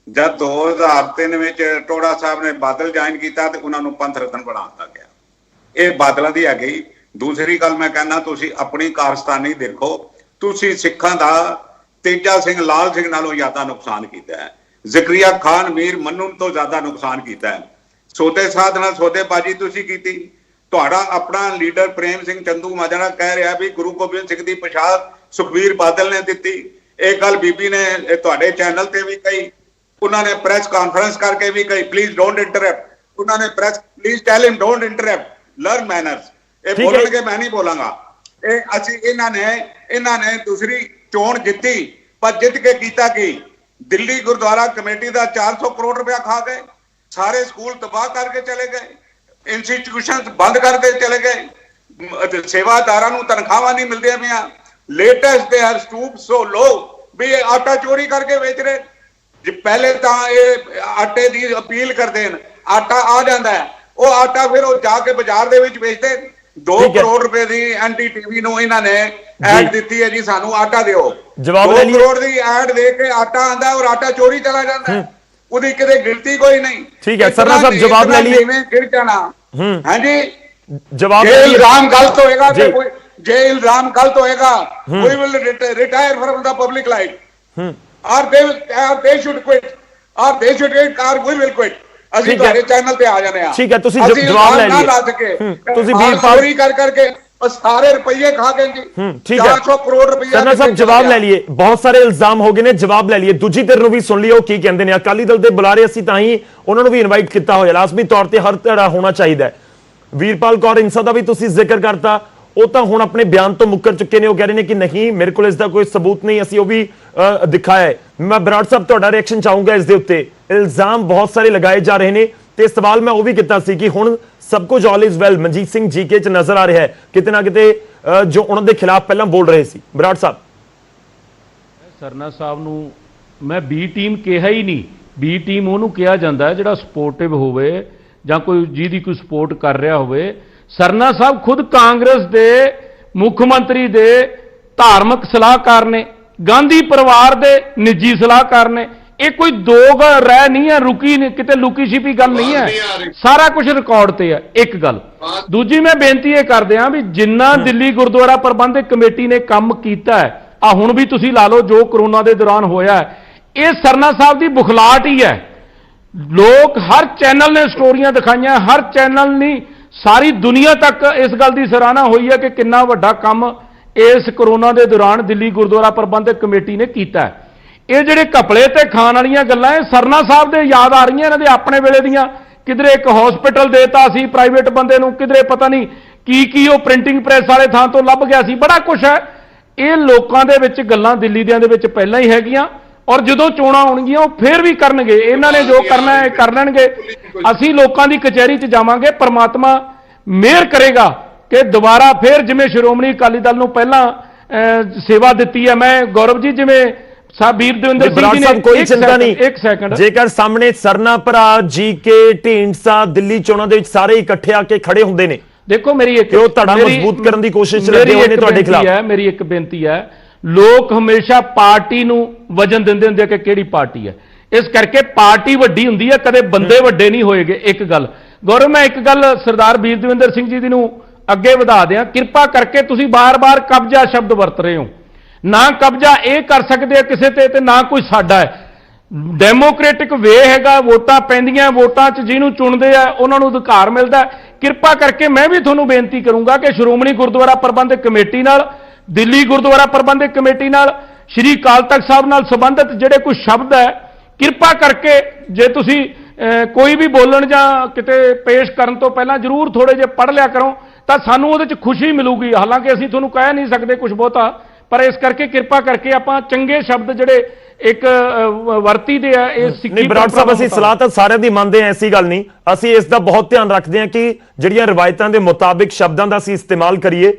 ਜਦ 2003 ਵਿੱਚ ਟੋੜਾ ਸਾਹਿਬ ਨੇ ਬਾਦਲ ਜੁਆਇਨ ਕੀਤਾ ਤੇ ਉਹਨਾਂ ਨੂੰ ਪੰਥ ਰਤਨ ਬਣਾ ਦਿੱਤਾ ਗਿਆ। ਇਹ ਬਾਦਲਾਂ ਦੀ ਹੈਗੀ। ਦੂਸਰੀ ਗੱਲ ਮੈਂ ਕਹਿੰਦਾ, ਤੁਸੀਂ ਆਪਣੀ ਕਾਰਸਤਾਨੀ ਦੇਖੋ, ਤੁਸੀਂ ਸਿੱਖਾਂ ਦਾ ਤੇਜਾ ਸਿੰਘ ਲਾਲ ਸਿੰਘ ਨਾਲੋਂ ਜ਼ਿਆਦਾ ਨੁਕਸਾਨ ਕੀਤਾ ਹੈ, ਜ਼ਕਰੀਆ ਖਾਨ ਮੀਰ ਮੰਨੂ ਤੋਂ ਜ਼ਿਆਦਾ ਨੁਕਸਾਨ ਕੀਤਾ ਹੈ। ਸੌਦੇ ਸਾਧ ਨਾਲ ਸੌਦੇਬਾਜ਼ੀ ਤੁਸੀਂ ਕੀਤੀ। ਤੁਹਾਡਾ ਆਪਣਾ ਲੀਡਰ ਪ੍ਰੇਮ ਸਿੰਘ ਚੰਦੂ ਮਾਜਰਾ ਕਹਿ ਰਿਹਾ ਵੀ ਗੁਰੂ ਗੋਬਿੰਦ ਸਿੰਘ ਦੀ ਪਛਾਣ ਸੁਖਬੀਰ ਬਾਦਲ ਨੇ ਦਿੱਤੀ। ਇਹ ਗੱਲ ਬੀਬੀ ਨੇ ਤੁਹਾਡੇ ਚੈਨਲ ਤੇ ਵੀ ਕਹੀ, ਉਹਨਾਂ ਨੇ ਪ੍ਰੈਸ ਕਾਨਫਰੰਸ ਕਰਕੇ ਵੀ ਕਹੀ, ਪਲੀਜ਼ ਡੋਂਟ ਇੰਟਰਰਪਟ। ਉਹਨਾਂ ਨੇ press please tell him don't interrupt, learn manners. ਇਹ ਬੋਲਣਗੇ, ਮੈਂ ਨਹੀਂ ਬੋਲਾਂਗਾ। ਇਹ ਅਸੀਂ ਇਹਨਾਂ ਨੇ ਦੂਸਰੀ ਚੋਣ ਜਿੱਤੀ, ਪਰ ਜਿੱਤ ਕੇ ਕੀਤਾ ਕੀ? ਦਿੱਲੀ ਗੁਰਦੁਆਰਾ ਕਮੇਟੀ ਦਾ 400 ਕਰੋੜ ਰੁਪਇਆ ਖਾ ਗਏ, ਸਾਰੇ ਸਕੂਲ ਤਬਾਹ ਕਰਕੇ ਚਲੇ ਗਏ, ਇੰਸਟੀਟਿਊਸ਼ਨਸ ਬੰਦ ਕਰਦੇ ਚਲੇ ਗਏ, ਸੇਵਾਦਾਰਾਂ ਨੂੰ ਤਨਖਾਹਾਂ ਨਹੀਂ ਮਿਲਦੀਆਂ ਪਈਆਂ। ਲੇਟੈਸਟ ਦੇ ਆਰ ਸਟੂਪ ਸੋ ਲੋ ਵੀ ਆਟਾ ਚੋਰੀ ਕਰਕੇ ਵੇਚ ਰਹੇ। ਜੇ ਪਹਿਲੇ ਤਾਂ ਇਹ ਆਟੇ ਦੀ ਅਪੀਲ ਕਰਦੇ ਨੇ, ਆਟਾ ਆ ਜਾਂਦਾ ਹੈ, ਉਹ ਆਟਾ ਫਿਰ ਉਹ ਜਾ ਕੇ ਬਾਜ਼ਾਰ ਦੇ ਵਿੱਚ ਵੇਚਦੇ। 2 ਕਰੋੜ ਰੁਪਏ ਦੀ ਐਨਟੀ ਟੀਵੀ ਨੂੰ ਇਹਨਾਂ ਨੇ ਐਡ ਦਿੱਤੀ ਹੈ ਜੀ, ਸਾਨੂੰ ਆਟਾ ਦਿਓ। 2 ਕਰੋੜ ਦੀ ਐਡ ਦੇ ਕੇ ਆਟਾ ਆਂਦਾ ਔਰ ਆਟਾ ਚੋਰੀ ਚਲਾ ਜਾਂਦਾ, ਉਹਦੀ ਕਿਤੇ ਗਿਣਤੀ ਕੋਈ ਨਹੀਂ। ਠੀਕ ਹੈ ਸਰਨਾ ਸਾਹਿਬ, ਜਵਾਬ ਲੈ ਲਈਏ। ਗਿਰ ਜਾਣਾ। ਹਾਂਜੀ, ਜਵਾਬ ਜੇ ਇਲਜ਼ਾਮ ਗਲਤ ਹੋਏਗਾ ਤੇ ਜੇ ਇਲਜ਼ਾਮ ਗਲਤ ਹੋਏਗਾ we will retire from the public life or they should quit or they should quit or we will quit। ਅਸੀਂ ਤੁਹਾਡੇ ਚੈਨਲ ਤੇ ਆ ਜਾਣੇ ਆ। ਠੀਕ ਹੈ, ਤੁਸੀਂ ਜਵਾਬ ਲੈ ਲਈਏ। ਤੁਸੀਂ ਵੀਰਪਾਲ ਕਰਕੇ ਸਾਰੇ ਰੁਪਏ ਖਾ ਗਏ ਜੀ। ਠੀਕ ਹੈ 400 ਕਰੋੜ ਰੁਪਏ। ਸਰਨਾ ਸਾਹਿਬ ਜਵਾਬ ਲੈ ਲਈਏ, ਬਹੁਤ ਸਾਰੇ ਇਲਜ਼ਾਮ ਹੋ ਗਏ ਨੇ, ਜਵਾਬ ਲੈ ਲਈਏ। ਦੂਜੀ ਧਿਰ ਨੂੰ ਵੀ ਸੁਣ ਲਈਏ ਉਹ ਕੀ ਕਹਿੰਦੇ ਨੇ। ਅਕਾਲੀ ਦਲ ਦੇ ਬੁਲਾਰੇ ਅਸੀਂ ਤਾਂ ਹੀ ਉਹਨਾਂ ਨੂੰ ਵੀ ਇਨਵਾਈਟ ਕੀਤਾ ਹੋਇਆ, ਲਾਜ਼ਮੀ ਤੌਰ ਤੇ ਹਰ ਧੜਾ ਹੋਣਾ ਚਾਹੀਦਾ ਹੈ। ਵੀਰਪਾਲ ਕੌਰ ਇੰਸਾ ਦਾ ਵੀ ਤੁਸੀਂ ਜ਼ਿਕਰ ਕਰਤਾ, ਉਹ ਤਾਂ ਹੁਣ ਆਪਣੇ ਬਿਆਨ ਤੋਂ ਮੁੱਕਰ ਚੁੱਕੇ ਨੇ। ਉਹ ਕਹਿ ਰਹੇ ਨੇ ਕਿ ਨਹੀਂ, ਮੇਰੇ ਕੋਲ ਇਸ ਦਾ ਕੋਈ ਸਬੂਤ ਨਹੀਂ, ਅਸੀਂ ਉਹ ਵੀ ਦਿਖਾਇਆ ਹੈ। ਮੈਂ ਬਰਾੜ ਸਾਹਿਬ ਤੁਹਾਡਾ ਰਿਐਕਸ਼ਨ ਚਾਹੂੰਗਾ ਇਸ ਦੇ ਉੱਤੇ। ਇਲਜ਼ਾਮ ਬਹੁਤ ਸਾਰੇ ਲਗਾਏ ਜਾ ਰਹੇ ਨੇ ਤੇ ਸਵਾਲ ਮੈਂ ਉਹ ਵੀ ਕੀਤਾ ਸੀ ਕਿ ਹੁਣ ਸਭ ਕੁਝ all is well Manjit Singh GK ਚ ਨਜ਼ਰ ਆ ਰਿਹਾ ਹੈ ਕਿਤੇ ਨਾ ਕਿਤੇ, ਜੋ ਉਹਨਾਂ ਦੇ ਖਿਲਾਫ ਪਹਿਲਾਂ ਬੋਲ ਰਹੇ ਸੀ। ਬਰਾੜ ਸਾਹਿਬ, ਸਰਨਾ ਸਾਹਿਬ ਨੂੰ ਮੈਂ ਬੀ ਟੀਮ ਕਿਹਾ ਹੀ ਨਹੀਂ। ਬੀ ਟੀਮ ਉਹਨੂੰ ਕਿਹਾ ਜਾਂਦਾ ਹੈ ਜਿਹੜਾ ਸਪੋਰਟਿਵ ਹੋਵੇ ਜਾਂ ਕੋਈ ਜਿਹਦੀ ਕੋਈ ਸਪੋਰਟ ਕਰ ਰਿਹਾ ਹੋਵੇ। ਸਰਨਾ ਸਾਹਿਬ ਖੁਦ ਕਾਂਗਰਸ ਦੇ ਮੁੱਖ ਮੰਤਰੀ ਦੇ ਧਾਰਮਿਕ ਸਲਾਹਕਾਰ ਨੇ, ਗਾਂਧੀ ਪਰਿਵਾਰ ਦੇ ਨਿੱਜੀ ਸਲਾਹਕਾਰ ਨੇ। ਇਹ ਕੋਈ ਦੋ ਰਹਿ ਨਹੀਂ ਹੈ, ਰੁਕੀ ਨਹੀਂ, ਕਿਤੇ ਲੁਕੀ ਛਿਪੀ ਗੱਲ ਨਹੀਂ ਹੈ, ਸਾਰਾ ਕੁਝ ਰਿਕਾਰਡ ਤੇ ਹੈ। ਇੱਕ ਗੱਲ। ਦੂਜੀ ਮੈਂ ਬੇਨਤੀ ਇਹ ਕਰਦੇ ਹਾਂ ਵੀ ਜਿੰਨਾ ਦਿੱਲੀ ਗੁਰਦੁਆਰਾ ਪ੍ਰਬੰਧਕ ਕਮੇਟੀ ਨੇ ਕੰਮ ਕੀਤਾ ਹੈ, ਆ ਹੁਣ ਵੀ ਤੁਸੀਂ ਲਾ ਲਓ ਜੋ ਕਰੋਨਾ ਦੇ ਦੌਰਾਨ ਹੋਇਆ ਹੈ, ਇਹ ਸਰਨਾ ਸਾਹਿਬ ਦੀ ਬੁਖਲਾਹਟ ਹੀ ਹੈ। ਲੋਕ ਹਰ ਚੈਨਲ ਨੇ ਸਟੋਰੀਆਂ ਦਿਖਾਈਆਂ, ਹਰ ਚੈਨਲ ਨੇ ਸਾਰੀ ਦੁਨੀਆ ਤੱਕ ਇਸ ਗੱਲ ਦੀ ਸਰਾਹਨਾ ਹੋਈ ਹੈ ਕਿ ਕਿੰਨਾ ਵੱਡਾ ਕੰਮ ਇਸ ਕਰੋਨਾ ਦੇ ਦੌਰਾਨ ਦਿੱਲੀ ਗੁਰਦੁਆਰਾ ਪ੍ਰਬੰਧਕ ਕਮੇਟੀ ਨੇ ਕੀਤਾ ਹੈ। ਇਹ ਜਿਹੜੇ ਘਪਲੇ ਤੇ ਖਾਣ ਵਾਲੀਆਂ ਗੱਲਾਂ ਇਹ ਸਰਨਾ ਸਾਹਿਬ ਦੇ ਯਾਦ ਆ ਰਹੀਆਂ, ਇਹਨਾਂ ਦੇ ਆਪਣੇ ਵੇਲੇ ਦੀਆਂ। ਕਿਧਰੇ ਇੱਕ ਹਸਪੀਟਲ ਦੇਤਾ ਸੀ ਪ੍ਰਾਈਵੇਟ ਬੰਦੇ ਨੂੰ, ਕਿਧਰੇ ਪਤਾ ਨਹੀਂ ਕੀ ਉਹ ਪ੍ਰਿੰਟਿੰਗ ਪ੍ਰੈਸ ਵਾਲੇ ਥਾਂ ਤੋਂ ਲੱਭ ਗਿਆ ਸੀ, ਬੜਾ ਕੁਝ ਹੈ। ਇਹ ਲੋਕਾਂ ਦੇ ਵਿੱਚ ਗੱਲਾਂ ਦਿੱਲੀ ਦਿਆਂ ਦੇ ਵਿੱਚ ਪਹਿਲਾਂ ਹੀ ਹੈਗੀਆਂ, ਔਰ ਜਦੋਂ ਚੋਣਾਂ ਆਉਣਗੀਆਂ ਉਹ ਫੇਰ ਵੀ ਕਰਨਗੇ। ਇਹਨਾਂ ਨੇ ਜੋ ਕਰਨਾ ਹੈ ਕਰ ਲੈਣਗੇ। ਅਸੀਂ ਲੋਕਾਂ ਦੀ ਕਚਹਿਰੀ 'ਚ ਜਾਵਾਂਗੇ, ਪ੍ਰਮਾਤਮਾ ਮਿਹਰ ਕਰੇਗਾ ਕਿ ਦੁਬਾਰਾ ਫੇਰ ਜਿਵੇਂ ਸ਼੍ਰੋਮਣੀ ਅਕਾਲੀ ਦਲ ਨੂੰ ਪਹਿਲਾਂ ਸੇਵਾ ਦਿੱਤੀ ਹੈ। ਮੈਂ ਗੌਰਵ ਜੀ, ਜਿਵੇਂ ਸਾਹਿਬ ਵੀਰ ਦਵਿੰਦਰ ਸਿੰਘ ਜੀ ਨੇ, ਕੋਈ ਚਿੰਤਾ ਨਹੀਂ, ਇੱਕ ਸੈਕਿੰਡ, ਜੇਕਰ ਸਾਹਮਣੇ ਸਰਨਾ ਭਰਾ ਜੀ.ਕੇ. ਢੀਂਡਸਾ ਦਿੱਲੀ ਚੋਣਾਂ ਦੇ ਵਿੱਚ ਸਾਰੇ ਇਕੱਠੇ ਆ ਕੇ ਖੜੇ ਹੁੰਦੇ ਨੇ, ਦੇਖੋ ਮੇਰੀ ਇੱਕ ਉਹ ਧੜਾ ਮਜ਼ਬੂਤ ਕਰਨ ਦੀ ਕੋਸ਼ਿਸ਼ ਲੱਗੇ ਹੋਏ ਨੇ ਤੁਹਾਡੇ ਖਿਲਾਫ। ਮੇਰੀ ਇੱਕ ਬੇਨਤੀ ਹੈ, ਲੋਕ ਹਮੇਸ਼ਾ ਪਾਰਟੀ ਨੂੰ ਵਜਨ ਦਿੰਦੇ ਹੁੰਦੇ ਕਿ ਕਿਹੜੀ ਪਾਰਟੀ ਹੈ, ਇਸ ਕਰਕੇ ਪਾਰਟੀ ਵੱਡੀ ਹੁੰਦੀ ਹੈ, ਕਦੇ ਬੰਦੇ ਵੱਡੇ ਨਹੀਂ ਹੋਏਗੇ। ਇੱਕ ਗੱਲ ਗੌਰਵ, ਮੈਂ ਇੱਕ ਗੱਲ ਸਰਦਾਰ ਵੀਰ ਦਵਿੰਦਰ ਸਿੰਘ ਜੀ ਨੂੰ ਅੱਗੇ ਵਧਾ ਦਿਆਂ, ਕਿਰਪਾ ਕਰਕੇ ਤੁਸੀਂ ਬਾਰ-ਬਾਰ ਕਬਜ਼ਾ ਸ਼ਬਦ ਵਰਤ ਰਹੇ ਹੋ। ਨਾ ਕਬਜ਼ਾ ਇਹ ਕਰ ਸਕਦੇ ਆ ਕਿਸੇ ਤੇ ਨਾ ਕੋਈ ਸਾਡਾ ਹੈ। ਡੈਮੋਕ੍ਰੈਟਿਕ ਵੇ ਹੈਗਾ, ਵੋਟਾਂ ਪੈਂਦੀਆਂ, ਵੋਟਾਂ 'ਚ ਜਿਹਨੂੰ ਚੁਣਦੇ ਆ ਉਹਨਾਂ ਨੂੰ ਅਧਿਕਾਰ ਮਿਲਦਾ। ਕਿਰਪਾ ਕਰਕੇ ਮੈਂ ਵੀ ਤੁਹਾਨੂੰ ਬੇਨਤੀ ਕਰੂੰਗਾ ਕਿ ਸ਼੍ਰੋਮਣੀ ਗੁਰਦੁਆਰਾ ਪ੍ਰਬੰਧਕ ਕਮੇਟੀ ਨਾਲ, ਦਿੱਲੀ ਗੁਰਦੁਆਰਾ ਪ੍ਰਬੰਧਕ ਕਮੇਟੀ ਨਾਲ, ਸ਼੍ਰੀ ਅਕਾਲ ਤਖਤ ਸਾਹਿਬ ਨਾਲ ਸੰਬੰਧਿਤ ਜਿਹੜੇ ਕੋਈ ਸ਼ਬਦ ਹੈ, ਕਿਰਪਾ ਕਰਕੇ ਜੇ ਤੁਸੀਂ ਕੋਈ ਵੀ ਬੋਲਣ ਜਾਂ ਕਿਤੇ ਪੇਸ਼ ਕਰਨ ਤੋਂ ਪਹਿਲਾਂ ਜ਼ਰੂਰ ਥੋੜੇ ਜਿਹੇ ਪੜ੍ਹ ਲਿਆ ਕਰੋ, ਤਾਂ ਸਾਨੂੰ ਉਹਦੇ 'ਚ ਖੁਸ਼ੀ ਮਿਲੂਗੀ। ਹਾਲਾਂਕਿ ਅਸੀਂ ਤੁਹਾਨੂੰ ਕਹਿ ਨਹੀਂ ਸਕਦੇ ਕੁਝ ਬਹੁਤਾ, ਪਰ ਇਸ ਕਰਕੇ ਕਿਰਪਾ ਕਰਕੇ ਆਪਾਂ ਚੰਗੇ ਸ਼ਬਦ ਜਿਹੜੇ ਇੱਕ ਵਰਤੀ ਦੇ ਆ, ਇਹ ਸਿੱਖੀ ਬਰਾੜ ਸਾਹਿਬ ਅਸੀਂ ਸਲਾਹ ਤਾਂ ਸਾਰਿਆਂ ਦੀ ਮੰਨਦੇ ਆ, ਐਸੀ ਗੱਲ ਨਹੀਂ। ਅਸੀਂ ਇਸ ਦਾ ਬਹੁਤ ਧਿਆਨ ਰੱਖਦੇ ਹਾਂ ਕਿ ਜਿਹੜੀਆਂ ਰਵਾਇਤਾਂ ਦੇ ਮੁਤਾਬਿਕ ਸ਼ਬਦਾਂ ਦਾ ਅਸੀਂ ਇਸਤੇਮਾਲ ਕਰੀਏ,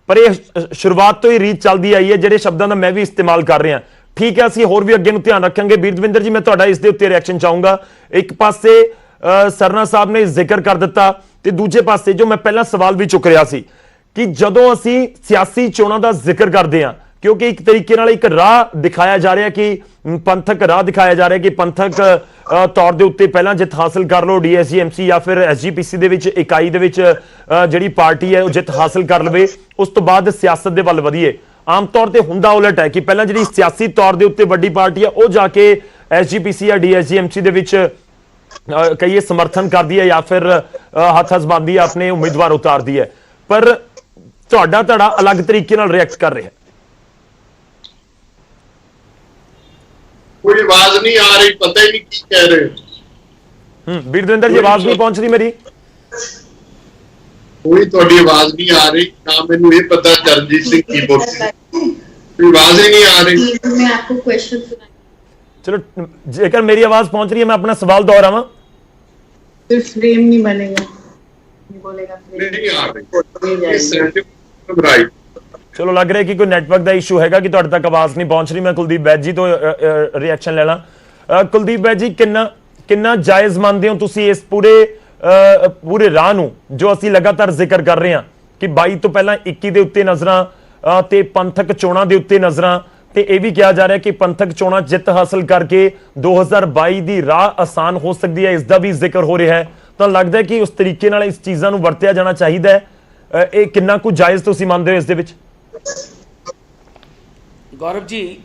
ਪਰ ਇਹ ਸ਼ੁਰੂਆਤ ਤੋਂ ਹੀ ਰੀਤ ਚੱਲਦੀ ਆਈ ਹੈ ਜਿਹੜੇ ਸ਼ਬਦਾਂ ਦਾ ਮੈਂ ਵੀ ਇਸਤੇਮਾਲ ਕਰ ਰਿਹਾ। ਠੀਕ ਹੈ, ਅਸੀਂ ਹੋਰ ਵੀ ਅੱਗੇ ਨੂੰ ਧਿਆਨ ਰੱਖਾਂਗੇ। ਵੀਰ ਦਵਿੰਦਰ ਜੀ, ਮੈਂ ਤੁਹਾਡਾ ਇਸ ਦੇ ਉੱਤੇ ਰਿਐਕਸ਼ਨ ਚਾਹੂੰਗਾ। ਇੱਕ ਪਾਸੇ ਸਰਨਾ ਸਾਹਿਬ ਨੇ ਜ਼ਿਕਰ ਕਰ ਦਿੱਤਾ ਤੇ ਦੂਜੇ ਪਾਸੇ ਜੋ ਮੈਂ ਪਹਿਲਾਂ ਸਵਾਲ ਵੀ ਚੁੱਕ ਰਿਹਾ ਸੀ ਕਿ ਜਦੋਂ ਅਸੀਂ ਸਿਆਸੀ ਚੋਣਾਂ ਦਾ ਜ਼ਿਕਰ ਕਰਦੇ ਹਾਂ, ਕਿਉਂਕਿ ਇੱਕ ਤਰੀਕੇ ਨਾਲ ਇੱਕ ਰਾਹ ਦਿਖਾਇਆ ਜਾ ਰਿਹਾ ਕਿ ਪੰਥਕ ਰਾਹ ਦਿਖਾਇਆ ਜਾ ਰਿਹਾ ਕਿ ਪੰਥਕ ਤੌਰ ਦੇ ਉੱਤੇ ਪਹਿਲਾਂ ਜਿੱਤ ਹਾਸਲ ਕਰ ਲਓ, ਡੀਐਸਜੀਐਮਸੀ ਜਾਂ ਫਿਰ ਐਸਜੀਪੀਸੀ ਦੇ ਵਿੱਚ ਇਕਾਈ ਦੇ ਵਿੱਚ ਜਿਹੜੀ ਪਾਰਟੀ ਹੈ ਉਹ ਜਿੱਤ ਹਾਸਲ ਕਰ ਲਵੇ, ਉਸ ਤੋਂ ਬਾਅਦ ਸਿਆਸਤ ਦੇ ਵੱਲ ਵਧੀਏ। ਆਮ ਤੌਰ ਤੇ ਹੁੰਦਾ ਉਲਟ ਹੈ ਕਿ ਪਹਿਲਾਂ ਜਿਹੜੀ ਸਿਆਸੀ ਤੌਰ ਦੇ ਉੱਤੇ ਵੱਡੀ ਪਾਰਟੀ ਹੈ ਉਹ ਜਾ ਕੇ ਐਸਜੀਪੀਸੀ ਜਾਂ ਡੀਐਸਜੀਐਮਸੀ ਦੇ ਵਿੱਚ ਕਹੀਏ ਸਮਰਥਨ ਕਰਦੀ ਹੈ ਜਾਂ ਫਿਰ ਹੱਥ ਅਜ਼ਮਾਉਂਦੀ ਹੈ, ਆਪਣੇ ਉਮੀਦਵਾਰ ਉਤਾਰਦੀ ਹੈ। ਪਰ ਤੁਹਾਡਾ ਧੜਾ ਅਲੱਗ ਤਰੀਕੇ ਨਾਲ ਰਿਐਕਟ ਕਰ ਰਿਹਾ। ਕੋਈ ਆਵਾਜ਼ ਨਹੀਂ ਆ ਰਹੀ, ਪਤਾ ਹੀ ਨਹੀਂ ਕੀ ਕਹਿ ਰਹੇ ਹੋ। ਵੀਰ ਦਵਿੰਦਰ ਜੀ, ਆਵਾਜ਼ ਨਹੀਂ ਪਹੁੰਚ ਰਹੀ ਮੇਰੀ? ਕੋਈ ਤੁਹਾਡੀ ਆਵਾਜ਼ ਨਹੀਂ ਆ ਰਹੀ, ਨਾ ਮੈਨੂੰ ਇਹ ਪਤਾ ਚਰਨਜੀਤ ਸਿੰਘ ਕੀ ਬੋਲ ਰਿਹਾ, ਕੋਈ ਆਵਾਜ਼ ਹੀ ਨਹੀਂ ਆ ਰਹੀ। मैं आपको क्वेश्चन सुनाई, चलो जेकर मेरी आवाज पहुंच रही है मैं अपना सवाल दोहरावा। फिर फ्रेम नहीं बनेगा, नहीं बोलेगा फ्रेम नहीं आ नहीं जाएगा। रही राइट। ਚਲੋ ਲੱਗ ਰਿਹਾ ਕਿ ਕੋਈ ਨੈਟਵਰਕ ਦਾ ਇਸ਼ੂ ਹੈਗਾ ਕਿ ਤੁਹਾਡੇ ਤੱਕ ਆਵਾਜ਼ ਨਹੀਂ ਪਹੁੰਚ ਰਹੀ। ਮੈਂ ਕੁਲਦੀਪ ਬੈਜ ਜੀ ਤੋਂ ਰਿਐਕਸ਼ਨ ਲੈ ਲਾਂ। ਕੁਲਦੀਪ ਬੈਜ ਜੀ, ਕਿੰਨਾ ਜਾਇਜ਼ ਮੰਨਦੇ ਹੋ ਤੁਸੀਂ ਇਸ ਪੂਰੇ ਰਾਹ ਨੂੰ ਜੋ ਅਸੀਂ ਲਗਾਤਾਰ ਜ਼ਿਕਰ ਕਰ ਰਹੇ ਹਾਂ ਕਿ 22 ਤੋਂ ਪਹਿਲਾਂ 21 ਦੇ ਉੱਤੇ ਨਜ਼ਰਾਂ ਤੇ ਪੰਥਕ ਚੋਣਾਂ ਦੇ ਉੱਤੇ ਨਜ਼ਰਾਂ, ਤੇ ਇਹ ਵੀ ਕਿਹਾ ਜਾ ਰਿਹਾ ਕਿ ਪੰਥਕ ਚੋਣਾਂ ਜਿੱਤ ਹਾਸਲ ਕਰਕੇ 2022 ਦੀ ਰਾਹ ਆਸਾਨ ਹੋ ਸਕਦੀ ਹੈ, ਇਸ ਦਾ ਵੀ ਜ਼ਿਕਰ ਹੋ ਰਿਹਾ ਹੈ। ਤਾਂ ਲੱਗਦਾ ਹੈ ਕਿ ਉਸ ਤਰੀਕੇ ਨਾਲ ਇਸ ਚੀਜ਼ਾਂ ਨੂੰ ਵਰਤਿਆ ਜਾਣਾ ਚਾਹੀਦਾ ਹੈ। ਇਹ ਕਿੰਨਾ ਕੁ ਜਾਇਜ਼ ਤੁਸੀਂ ਮੰਨਦੇ ਹੋ ਇਸ ਦੇ ਵਿੱਚ? ਗੌਰਵ ਜੀ,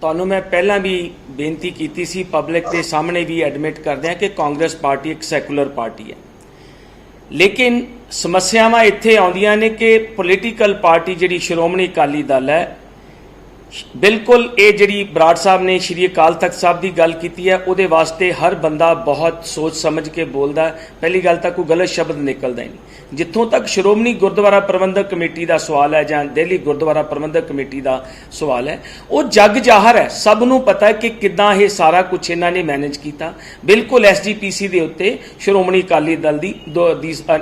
ਤੁਹਾਨੂੰ ਮੈਂ ਪਹਿਲਾਂ ਵੀ ਬੇਨਤੀ ਕੀਤੀ ਸੀ, ਪਬਲਿਕ ਦੇ ਸਾਹਮਣੇ ਵੀ ਐਡਮਿਟ ਕਰਦੇ ਹਾਂ ਕਿ ਕਾਂਗਰਸ ਪਾਰਟੀ ਇੱਕ ਸੈਕੂਲਰ ਪਾਰਟੀ ਹੈ, ਲੇਕਿਨ ਸਮੱਸਿਆਵਾਂ ਇੱਥੇ ਆਉਂਦੀਆਂ ਨੇ ਕਿ ਪੋਲੀਟੀਕਲ ਪਾਰਟੀ ਜਿਹੜੀ ਸ਼੍ਰੋਮਣੀ ਅਕਾਲੀ ਦਲ ਹੈ, ਬਿਲਕੁਲ ਇਹ ਜਿਹੜੀ ਬਰਾੜ ਸਾਹਿਬ ਨੇ ਸ਼੍ਰੀ ਅਕਾਲ ਤਖਤ ਸਾਹਿਬ ਦੀ ਗੱਲ ਕੀਤੀ ਹੈ, ਉਹਦੇ ਵਾਸਤੇ ਹਰ ਬੰਦਾ ਬਹੁਤ ਸੋਚ ਸਮਝ ਕੇ ਬੋਲਦਾ। ਪਹਿਲੀ ਗੱਲ ਤਾਂ ਕੋਈ ਗਲਤ ਸ਼ਬਦ ਨਿਕਲਦਾ ਹੀ ਨਹੀਂ। ਜਿੱਥੋਂ ਤੱਕ ਸ਼੍ਰੋਮਣੀ ਗੁਰਦੁਆਰਾ ਪ੍ਰਬੰਧਕ ਕਮੇਟੀ ਦਾ ਸਵਾਲ ਹੈ ਜਾਂ ਦਿੱਲੀ ਗੁਰਦੁਆਰਾ ਪ੍ਰਬੰਧਕ ਕਮੇਟੀ ਦਾ ਸਵਾਲ ਹੈ, ਉਹ ਜੱਗ ਜ਼ਾਹਰ ਹੈ, ਸਭ ਨੂੰ ਪਤਾ ਹੈ ਕਿ ਕਿੱਦਾਂ ਇਹ ਸਾਰਾ ਕੁਝ ਇਹਨਾਂ ਨੇ ਮੈਨੇਜ ਕੀਤਾ। ਬਿਲਕੁਲ ਐਸਜੀਪੀਸੀ ਦੇ ਉੱਤੇ ਸ਼੍ਰੋਮਣੀ ਅਕਾਲੀ ਦਲ ਦੀ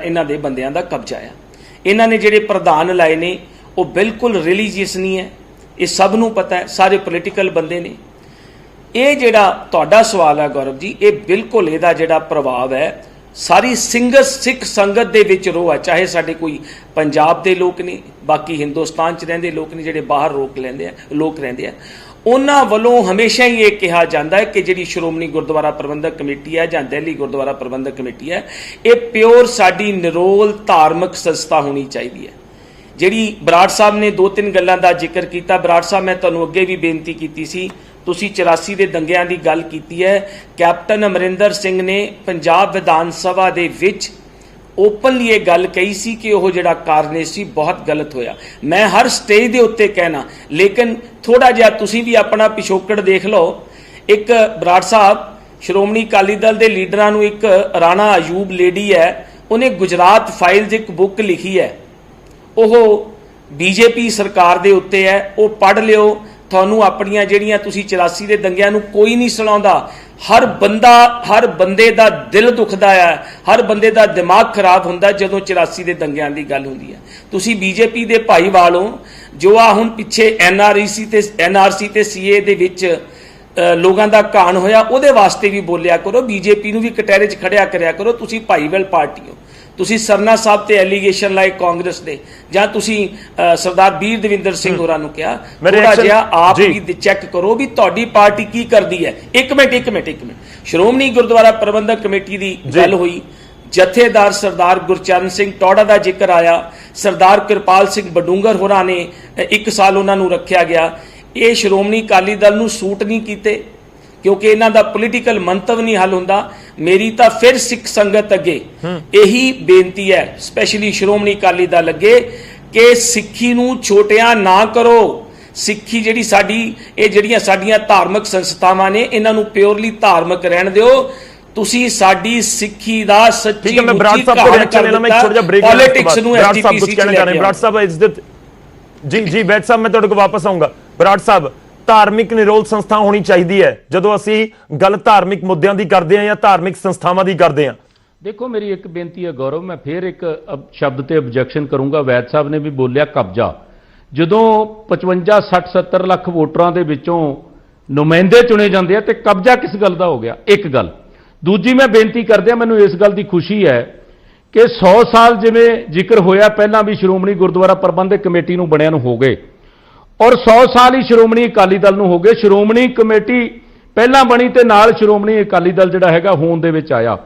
ਇਹਨਾਂ ਦੇ ਬੰਦਿਆਂ ਦਾ ਕਬਜ਼ਾ ਹੈ। ਇਹਨਾਂ ਨੇ ਜਿਹੜੇ ਪ੍ਰਧਾਨ ਲਾਏ ਨੇ ਉਹ ਬਿਲਕੁਲ ਰਿਲੀਜੀਅਸ ਨਹੀਂ ਹੈ, ਇਹ ਸਭ ਨੂੰ ਪਤਾ ਹੈ, ਸਾਰੇ ਪੋਲੀਟੀਕਲ ਬੰਦੇ ਨੇ। ਇਹ ਜਿਹੜਾ ਤੁਹਾਡਾ ਸਵਾਲ ਹੈ ਗੌਰਵ ਜੀ, ਇਹ ਬਿਲਕੁਲ ਇਹਦਾ ਜਿਹੜਾ ਪ੍ਰਭਾਵ ਹੈ ਸਾਰੀ ਸਿੱਖ ਸੰਗਤ ਦੇ ਵਿੱਚ ਰੋਹ ਹੈ, ਚਾਹੇ ਸਾਡੇ ਕੋਈ ਪੰਜਾਬ ਦੇ ਲੋਕ ਨੇ, ਬਾਕੀ ਹਿੰਦੁਸਤਾਨ 'ਚ ਰਹਿੰਦੇ ਲੋਕ ਨੇ, ਜਿਹੜੇ ਬਾਹਰ ਲੋਕ ਰਹਿੰਦੇ ਆ, ਉਹਨਾਂ ਵੱਲੋਂ ਹਮੇਸ਼ਾ ਹੀ ਇਹ ਕਿਹਾ ਜਾਂਦਾ ਹੈ ਕਿ ਜਿਹੜੀ ਸ਼੍ਰੋਮਣੀ ਗੁਰਦੁਆਰਾ ਪ੍ਰਬੰਧਕ ਕਮੇਟੀ ਹੈ ਜਾਂ ਦਿੱਲੀ ਗੁਰਦੁਆਰਾ ਪ੍ਰਬੰਧਕ ਕਮੇਟੀ ਹੈ, ਇਹ ਪਿਓਰ ਸਾਡੀ ਨਿਰੋਲ ਧਾਰਮਿਕ ਸੰਸਥਾ ਹੋਣੀ ਚਾਹੀਦੀ ਹੈ। ਜਿਹੜੀ ਬਰਾੜ ਸਾਹਿਬ ਨੇ 2-3 ਗੱਲਾਂ ਦਾ ਜ਼ਿਕਰ ਕੀਤਾ, ਬਰਾੜ ਸਾਹਿਬ ਮੈਂ ਤੁਹਾਨੂੰ ਅੱਗੇ ਵੀ ਬੇਨਤੀ ਕੀਤੀ ਸੀ, ਤੁਸੀਂ 84 ਦੇ ਦੰਗਿਆਂ ਦੀ ਗੱਲ ਕੀਤੀ ਹੈ। ਕੈਪਟਨ ਅਮਰਿੰਦਰ ਸਿੰਘ ਨੇ ਪੰਜਾਬ ਵਿਧਾਨ ਸਭਾ ਦੇ ਵਿੱਚ ਓਪਨਲੀ ਇਹ ਗੱਲ ਕਹੀ ਸੀ ਕਿ ਉਹ ਜਿਹੜਾ ਕਾਰਨੇਜ ਸੀ ਬਹੁਤ ਗਲਤ ਹੋਇਆ। ਮੈਂ ਹਰ ਸਟੇਜ ਦੇ ਉੱਤੇ ਕਹਿਣਾ, ਲੇਕਿਨ ਥੋੜਾ ਜਿਹਾ ਤੁਸੀਂ ਵੀ ਆਪਣਾ ਪਿਛੋਕੜ ਦੇਖ ਲਓ। ਇੱਕ ਬਰਾੜ ਸਾਹਿਬ ਸ਼੍ਰੋਮਣੀ ਅਕਾਲੀ ਦਲ ਦੇ ਲੀਡਰਾਂ ਨੂੰ, ਇੱਕ ਰਾਣਾ ਅਯੂਬ ਲੇਡੀ ਹੈ, ਉਹਨੇ ਗੁਜਰਾਤ ਫਾਈਲਜ਼ ਇੱਕ ਬੁੱਕ ਲਿਖੀ ਹੈ, ਉਹ ਬੀਜੇਪੀ ਸਰਕਾਰ ਦੇ ਉੱਤੇ ਹੈ, ਉਹ ਪੜ੍ਹ ਲਿਓ। ਤੁਹਾਨੂੰ ਆਪਣੀਆਂ ਜਿਹੜੀਆਂ ਤੁਸੀਂ 84 ਦੇ ਦੰਗਿਆਂ ਨੂੰ ਕੋਈ ਨਹੀਂ ਸੁਣਾਉਂਦਾ, ਹਰ ਬੰਦੇ ਦਾ ਦਿਲ ਦੁਖਦਾ ਹੈ, ਹਰ ਬੰਦੇ ਦਾ ਦਿਮਾਗ ਖਰਾਬ ਹੁੰਦਾ ਜਦੋਂ 84 ਦੇ ਦੰਗਿਆਂ ਦੀ ਗੱਲ ਹੁੰਦੀ ਹੈ। ਤੁਸੀਂ ਬੀਜੇਪੀ ਦੇ ਭਾਈਵਾਲ ਹੋ, ਜੋ ਆ ਹੁਣ ਪਿੱਛੇ NRC ਤੇ CA ਦੇ ਵਿੱਚ ਲੋਕਾਂ ਦਾ ਘਾਣ ਹੋਇਆ, ਉਹਦੇ ਵਾਸਤੇ ਵੀ ਬੋਲਿਆ ਕਰੋ, ਬੀਜੇਪੀ ਨੂੰ ਵੀ ਕਟਹਿਰੇ 'ਚ ਖੜਿਆ ਕਰਿਆ ਕਰੋ। ਤੁਸੀਂ ਭਾਈਵਾਲ ਪਾਰਟੀ ਹੋ, ਤੁਸੀਂ ਸਰਨਾ ਸਾਹਿਬ ਤੇ ਐਲੀਗੇਸ਼ਨ ਲਾਏ ਕਾਂਗਰਸ ਦੇ, ਜਾਂ ਤੁਸੀਂ ਸਰਦਾਰ ਵੀਰ ਦਵਿੰਦਰ ਸਿੰਘ ਹੋਰਾਂ ਨੂੰ ਕਿਹਾ, ਥੋੜਾ ਜਿਹਾ ਆਪ ਵੀ ਚੈੱਕ ਕਰੋ ਵੀ ਤੁਹਾਡੀ ਪਾਰਟੀ ਕੀ ਕਰਦੀ ਹੈ। ਇੱਕ ਮਿੰਟ ਸ਼੍ਰੋਮਣੀ ਗੁਰਦੁਆਰਾ ਪ੍ਰਬੰਧਕ ਕਮੇਟੀ ਦੀ ਗੱਲ ਹੋਈ, ਜਥੇਦਾਰ ਸਰਦਾਰ ਗੁਰਚਰਨ ਸਿੰਘ ਟੌੜਾ ਦਾ ਜ਼ਿਕਰ ਆਇਆ, ਸਰਦਾਰ ਕਿਰਪਾਲ ਸਿੰਘ ਬਡੂੰਗਰ ਹੋਰਾਂ ਨੇ 1 ਸਾਲ ਉਹਨਾਂ ਨੂੰ ਰੱਖਿਆ ਗਿਆ। ਇਹ ਸ਼੍ਰੋਮਣੀ ਅਕਾਲੀ ਦਲ ਨੂੰ ਸੂਟ ਨਹੀਂ ਕੀਤੇ, ਕਿਉਂਕਿ ਇਹਨਾਂ ਦਾ ਪੋਲੀਟੀਕਲ ਮੰਤਵ ਨਹੀਂ ਹੱਲ ਹੁੰਦਾ। ਮੇਰੀ ਤਾਂ ਫਿਰ ਸਿੱਖ ਸੰਗਤ ਅੱਗੇ ਇਹੀ ਬੇਨਤੀ ਹੈ, ਸਪੈਸ਼ਲੀ ਸ਼੍ਰੋਮਣੀ ਅਕਾਲੀ ਦਲ ਅੱਗੇ, ਕਿ ਸਿੱਖੀ ਨੂੰ ਛੋਟਿਆਂ ਨਾ ਕਰੋ। ਸਿੱਖੀ ਜਿਹੜੀ ਸਾਡੀ, ਇਹ ਜਿਹੜੀਆਂ ਸਾਡੀਆਂ ਧਾਰਮਿਕ ਸੰਸਥਾਵਾਂ ਨੇ, ਇਹਨਾਂ ਨੂੰ ਪਿਓਰਲੀ ਧਾਰਮਿਕ ਰਹਿਣ ਦਿਓ। ਤੁਸੀਂ ਸਾਡੀ ਸਿੱਖੀ ਦਾ ਸੱਚੀ ਮੁੱਚੀ ਪੋਲਿਟਿਕਸ ਨੂੰ SGPC ਚ ਲੈ ਕੇ ਬਰਾੜ ਸਾਹਿਬ ਇੱਜ਼ਤ ਜੀ ਬੈਠ ਸਾਹਿਬ ਮੈਂ ਤੁਹਾਡੇ ਕੋਲ ਵਾਪਸ ਆਉਂਗਾ। ਬਰਾੜ ਸਾਹਿਬ, ਧਾਰਮਿਕ ਨਿਰੋਲ ਸੰਸਥਾ ਹੋਣੀ ਚਾਹੀਦੀ ਹੈ ਜਦੋਂ ਅਸੀਂ ਗੱਲ ਧਾਰਮਿਕ ਮੁੱਦਿਆਂ ਦੀ ਕਰਦੇ ਹਾਂ ਜਾਂ ਧਾਰਮਿਕ ਸੰਸਥਾਵਾਂ ਦੀ ਕਰਦੇ ਹਾਂ। ਦੇਖੋ, ਮੇਰੀ ਇੱਕ ਬੇਨਤੀ ਹੈ ਗੌਰਵ, ਮੈਂ ਫਿਰ ਇੱਕ ਸ਼ਬਦ ਤੇ ਆਬਜੈਕਸ਼ਨ ਕਰੂੰਗਾ। ਵੈਦ ਸਾਹਿਬ ਨੇ ਵੀ ਬੋਲਿਆ ਕਬਜ਼ਾ। ਜਦੋਂ 55, 60, 70 ਲੱਖ ਵੋਟਰਾਂ ਦੇ ਵਿੱਚੋਂ ਨੁਮਾਇੰਦੇ ਚੁਣੇ ਜਾਂਦੇ ਆ ਤੇ ਕਬਜ਼ਾ ਕਿਸ ਗੱਲ ਦਾ ਹੋ ਗਿਆ? ਇੱਕ ਗੱਲ। ਦੂਜੀ ਮੈਂ ਬੇਨਤੀ ਕਰਦਿਆਂ ਮੈਨੂੰ ਇਸ ਗੱਲ ਦੀ ਖੁਸ਼ੀ ਹੈ ਕਿ 100 ਸਾਲ ਜਿਵੇਂ ਜ਼ਿਕਰ ਹੋਇਆ ਪਹਿਲਾਂ ਵੀ ਸ਼੍ਰੋਮਣੀ ਗੁਰਦੁਆਰਾ ਪ੍ਰਬੰਧਕ ਕਮੇਟੀ ਨੂੰ ਬਣਿਆ ਨੂੰ ਹੋ ਗਏ, ਔਰ 100 ਸਾਲ ਹੀ ਸ਼੍ਰੋਮਣੀ ਅਕਾਲੀ ਦਲ ਨੂੰ ਹੋ ਗਏ। ਸ਼੍ਰੋਮਣੀ ਕਮੇਟੀ ਪਹਿਲਾਂ ਬਣੀ ਤੇ ਨਾਲ ਸ਼੍ਰੋਮਣੀ ਅਕਾਲੀ ਦਲ ਜਿਹੜਾ ਹੈਗਾ ਹੋਂਦ ਦੇ ਵਿੱਚ ਆਇਆ।